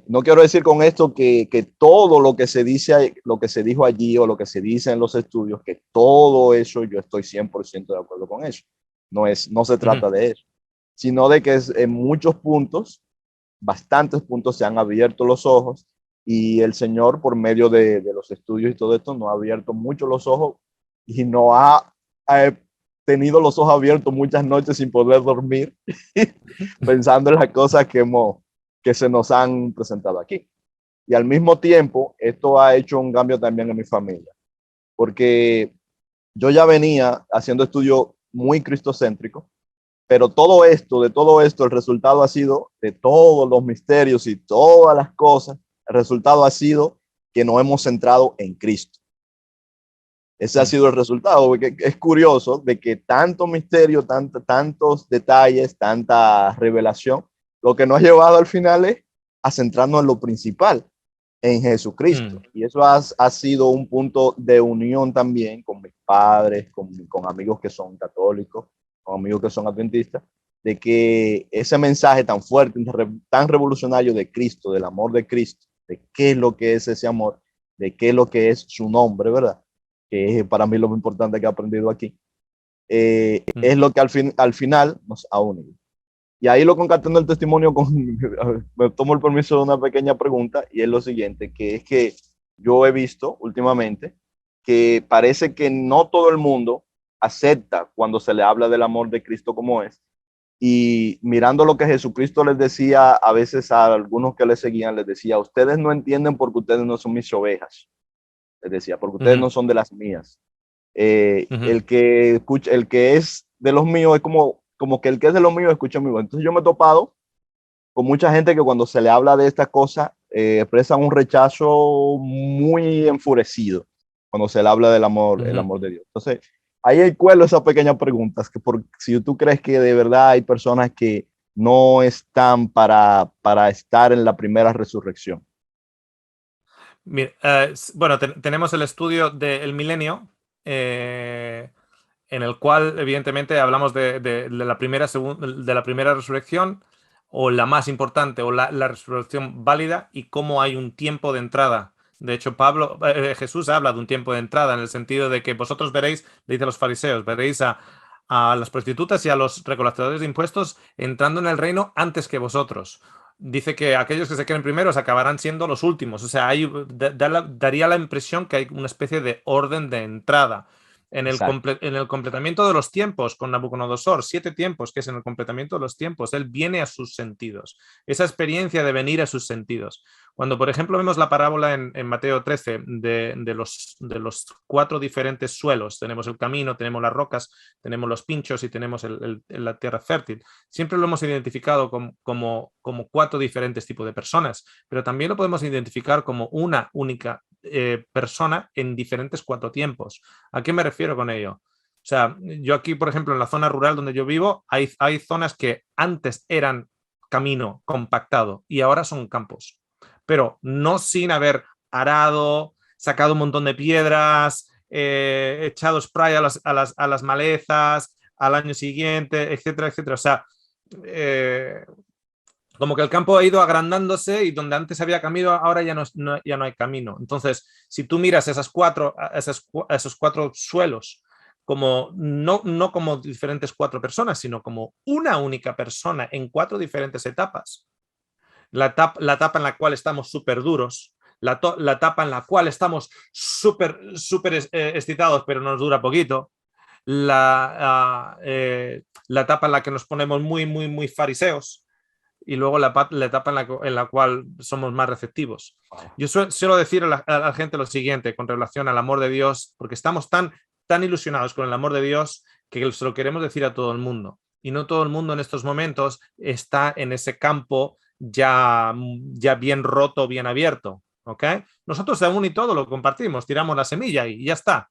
S11: No quiero decir con esto que todo lo que se dice, lo que se dijo allí o lo que se dice en los estudios, que todo eso yo estoy 100% de acuerdo con eso. No se trata de eso, sino de que en muchos puntos, bastantes puntos se han abierto los ojos y el Señor por medio de los estudios y todo esto nos ha abierto mucho los ojos y nos ha tenido los ojos abiertos muchas noches sin poder dormir, pensando en las cosas que se nos han presentado aquí. Y al mismo tiempo, esto ha hecho un cambio también en mi familia, porque yo ya venía haciendo estudios muy cristocéntricos, pero de todo esto, el resultado ha sido, de todos los misterios y todas las cosas, el resultado ha sido que nos hemos centrado en Cristo. Ese ha sido el resultado, porque es curioso de que tanto misterio, tantos detalles, tanta revelación, lo que nos ha llevado al final es a centrarnos en lo principal, en Jesucristo. Y eso ha sido un punto de unión también con mis padres, con amigos que son católicos, con amigos que son adventistas, de que ese mensaje tan fuerte, tan revolucionario de Cristo, del amor de Cristo, de qué es lo que es ese amor, de qué es lo que es su nombre, ¿verdad? Que es para mí lo más importante que he aprendido aquí, es lo que al final nos ha unido. Y ahí lo concatando el testimonio me tomo el permiso de una pequeña pregunta, y es lo siguiente, que es que yo he visto últimamente que parece que no todo el mundo acepta cuando se le habla del amor de Cristo como es, y mirando lo que Jesucristo les decía a veces a algunos que le seguían, les decía, ustedes no entienden porque ustedes no son mis ovejas, les decía, porque ustedes no son de las mías. El que es de los míos es como que el que es de los míos escucha mi voz. Entonces yo me he topado con mucha gente que cuando se le habla de esta cosa expresan un rechazo muy enfurecido cuando se le habla del amor, el amor de Dios. Entonces ahí hay cuelo esas pequeñas preguntas, que si tú crees que de verdad hay personas que no están para estar en la primera resurrección.
S1: Mira, bueno, tenemos el estudio del milenio, en el cual evidentemente hablamos de la primera resurrección, o la más importante, o la resurrección válida, y cómo hay un tiempo de entrada. De hecho, Jesús habla de un tiempo de entrada, en el sentido de que vosotros veréis, le dice a los fariseos, veréis a las prostitutas y a los recolectadores de impuestos entrando en el reino antes que vosotros. Dice que aquellos que se queden primeros acabarán siendo los últimos. O sea, daría la impresión que hay una especie de orden de entrada. En el completamiento de los tiempos con Nabucodonosor, 7 tiempos, que es en el completamiento de los tiempos, él viene a sus sentidos. Esa experiencia de venir a sus sentidos. Cuando, por ejemplo, vemos la parábola en Mateo 13 de los 4 diferentes suelos, tenemos el camino, tenemos las rocas, tenemos los pinchos y tenemos la tierra fértil. Siempre lo hemos identificado como 4 diferentes tipos de personas, pero también lo podemos identificar como una única persona en diferentes 4 tiempos. ¿A qué me refiero con ello? O sea, yo aquí, por ejemplo, en la zona rural donde yo vivo, hay zonas que antes eran camino compactado y ahora son campos, pero no sin haber arado, sacado un montón de piedras, echado spray a las malezas al año siguiente, etcétera, etcétera. O sea, como que el campo ha ido agrandándose, y donde antes había camino, ahora ya no hay camino. Entonces, si tú miras esos 4 suelos, como no como diferentes 4 personas, sino como una única persona en 4 diferentes etapas. La etapa en la cual estamos súper duros, la etapa en la cual estamos súper excitados, pero nos dura poquito, la etapa en la que nos ponemos muy fariseos, y luego la etapa en la cual somos más receptivos. Yo suelo decir a la gente lo siguiente con relación al amor de Dios, porque estamos tan ilusionados con el amor de Dios que se lo queremos decir a todo el mundo, y no todo el mundo en estos momentos está en ese campo ya bien roto, bien abierto, ¿ok? Nosotros aún y todo lo compartimos, tiramos la semilla y ya está.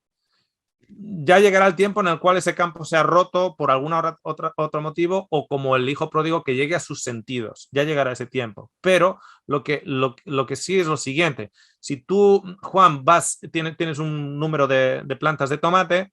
S1: Ya llegará el tiempo en el cual ese campo sea roto por algún otro motivo, o como el hijo pródigo, que llegue a sus sentidos. Ya llegará ese tiempo. Pero lo que sí es lo siguiente: si tú, Juan, tienes un número de plantas de tomate,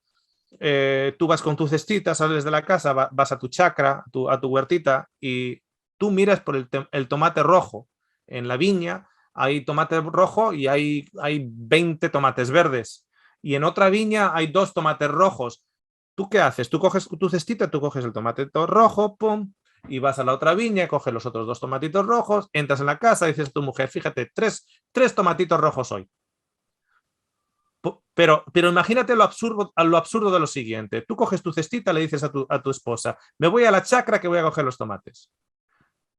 S1: tú vas con tu cestita, sales de la casa, vas a tu chacra, a tu huertita, y tú miras por el tomate rojo. En la viña hay tomate rojo y hay 20 tomates verdes. Y en otra viña hay 2 tomates rojos. ¿Tú qué haces? Tú coges tu cestita, tú coges el tomate rojo, pum, y vas a la otra viña, coges los otros 2 tomatitos rojos, entras en la casa y dices a tu mujer, fíjate, 3 tomatitos rojos hoy. Pero imagínate lo absurdo de lo siguiente. Tú coges tu cestita, le dices a tu esposa, me voy a la chacra que voy a coger los tomates.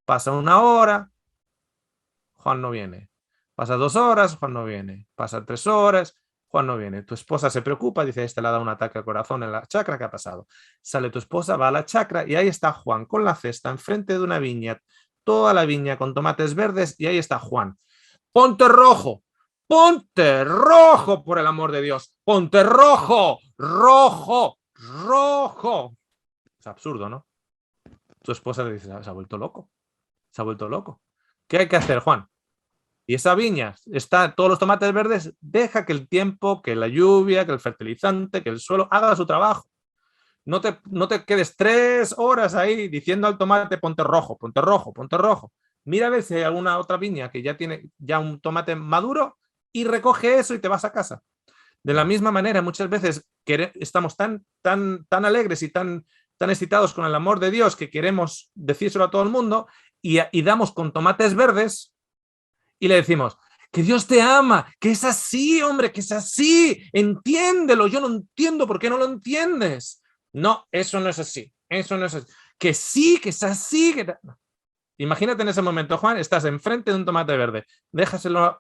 S1: Pasa 1 hora, Juan no viene. Pasa 2 horas, Juan no viene. Pasa 3 horas, Juan no viene. Tu esposa se preocupa, dice, le ha dado un ataque al corazón en la chacra, ¿qué ha pasado? Sale tu esposa, va a la chacra y ahí está Juan con la cesta enfrente de una viña, toda la viña con tomates verdes y ahí está Juan. ¡Ponte rojo! ¡Ponte rojo, por el amor de Dios! ¡Ponte rojo! ¡Rojo! ¡Rojo! Es absurdo, ¿no? Tu esposa le dice, se ha vuelto loco. Se ha vuelto loco. ¿Qué hay que hacer, Juan? Y esa viña está todos los tomates verdes, deja que el tiempo, que la lluvia, que el fertilizante, que el suelo haga su trabajo. No te quedes 3 horas ahí diciendo al tomate, ponte rojo, ponte rojo, ponte rojo. Mira a ver si hay alguna otra viña que ya tiene un tomate maduro y recoge eso y te vas a casa. De la misma manera, muchas veces estamos tan alegres y tan excitados con el amor de Dios que queremos decírselo a todo el mundo y damos con tomates verdes y le decimos, que Dios te ama, que es así, hombre, que es así, entiéndelo, yo no entiendo, ¿por qué no lo entiendes? No, eso no es así, eso no es así. Que sí, que es así. Imagínate en ese momento, Juan, estás enfrente de un tomate verde, déjaselo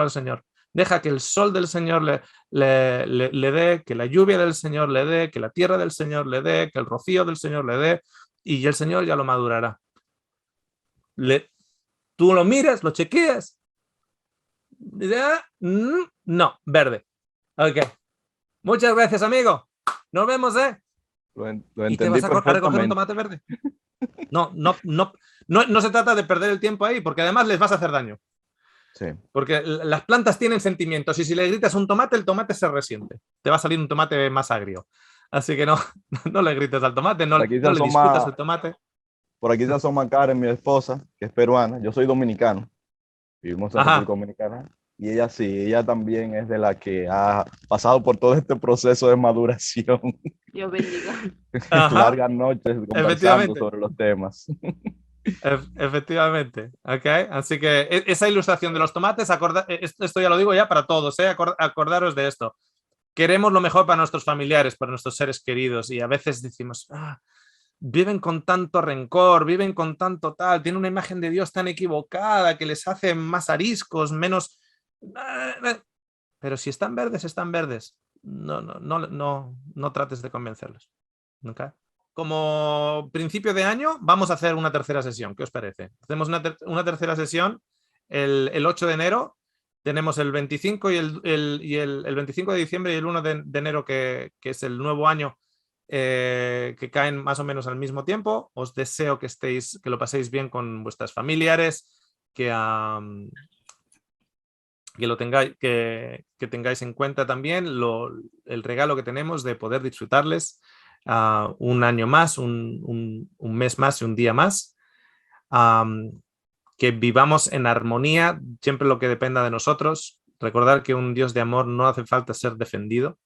S1: al Señor, deja que el sol del Señor le dé, que la lluvia del Señor le dé, que la tierra del Señor le dé, que el rocío del Señor le dé, y el Señor ya lo madurará. Tú lo miras, lo chequeas, no, verde. Ok. Muchas gracias, amigo. Nos vemos, ¿eh?
S11: Lo
S1: ¿Y te
S11: entendí
S1: vas a recoger un
S11: perfectamente.
S1: tomate verde? No se trata de perder el tiempo ahí, porque además les vas a hacer daño.
S11: Sí.
S1: Porque las plantas tienen sentimientos y si le gritas un tomate, el tomate se resiente. Te va a salir un tomate más agrio. Así que no le grites al tomate, no le discutas el tomate.
S11: Por aquí se asoma Karen, mi esposa, que es peruana. Yo soy dominicano. Vivimos en República Dominicana. Y ella sí, ella también es de la que ha pasado por todo este proceso de maduración.
S12: Dios bendiga.
S11: Largas noches conversando sobre los temas.
S1: Efectivamente, okay. Así que esa ilustración de los tomates, esto ya lo digo ya para todos, acordaros de esto. Queremos lo mejor para nuestros familiares, para nuestros seres queridos y a veces decimos, viven con tanto rencor, viven con tanto tal, tienen una imagen de Dios tan equivocada que les hace más ariscos, menos... Pero si están verdes, están verdes. No trates de convencerlos. ¿Okay? Como principio de año vamos a hacer una tercera sesión. ¿Qué os parece? Hacemos una tercera sesión el 8 de enero. Tenemos el 25 y el 25 de diciembre y el 1 de enero, que es el nuevo año, que caen más o menos al mismo tiempo. Os deseo que lo paséis bien con vuestras familiares, que tengáis en cuenta también el regalo que tenemos de poder disfrutarles un año más, un mes más y un día más. Que vivamos en armonía, siempre lo que dependa de nosotros. Recordar que un Dios de amor no hace falta ser defendido.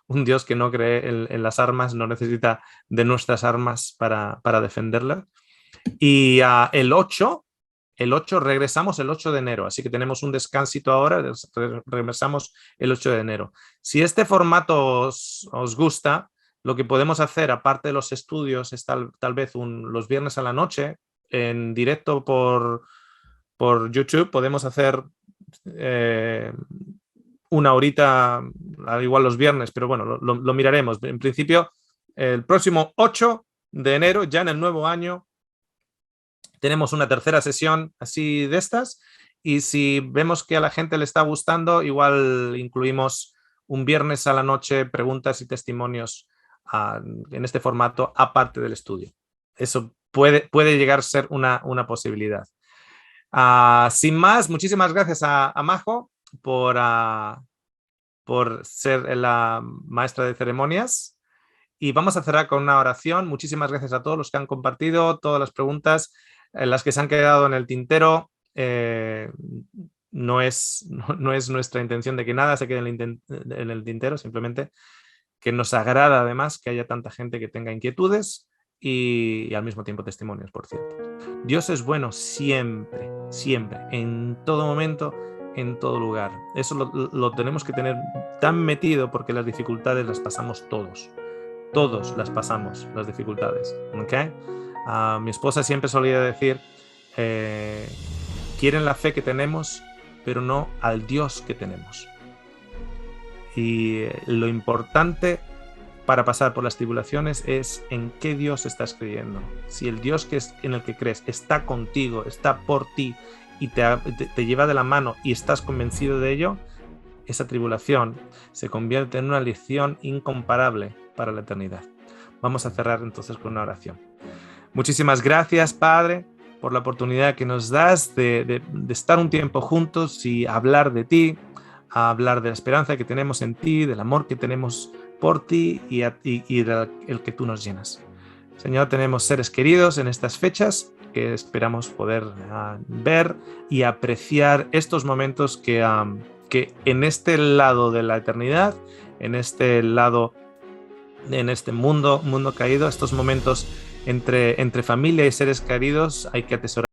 S1: Un Dios que no cree en las armas no necesita de nuestras armas para defenderla. Y el 8 regresamos el 8 de enero, así que tenemos un descansito ahora, regresamos el 8 de enero. Si este formato os gusta, lo que podemos hacer, aparte de los estudios, es tal vez los viernes a la noche, en directo por YouTube, podemos hacer una horita, al igual los viernes, pero bueno, lo miraremos. En principio, el próximo 8 de enero, ya en el nuevo año, tenemos una tercera sesión así de estas, y si vemos que a la gente le está gustando, igual incluimos un viernes a la noche preguntas y testimonios en este formato, aparte del estudio. Eso puede llegar a ser una posibilidad. Sin más, muchísimas gracias a Majo por ser la maestra de ceremonias, y vamos a cerrar con una oración. Muchísimas gracias a todos los que han compartido, todas las preguntas, las que se han quedado en el tintero. No es nuestra intención de que nada se quede en el tintero, simplemente que nos agrada además que haya tanta gente que tenga inquietudes y al mismo tiempo testimonios, por cierto. Dios es bueno siempre, siempre, en todo momento, en todo lugar. Eso lo tenemos que tener tan metido porque las dificultades las pasamos todos. Todos las pasamos, las dificultades. ¿Okay? Mi esposa siempre solía decir, quieren la fe que tenemos, pero no al Dios que tenemos. Y lo importante para pasar por las tribulaciones es en qué Dios estás creyendo. Si el Dios en el que crees está contigo, está por ti y te lleva de la mano y estás convencido de ello, esa tribulación se convierte en una lección incomparable para la eternidad. Vamos a cerrar entonces con una oración. Muchísimas gracias, Padre, por la oportunidad que nos das de estar un tiempo juntos y hablar de ti, a hablar de la esperanza que tenemos en ti, del amor que tenemos por ti y el que tú nos llenas. Señor, tenemos seres queridos en estas fechas que esperamos poder ver y apreciar estos momentos que en este lado de la eternidad, en este mundo caído, estos momentos entre familia y seres queridos hay que atesorar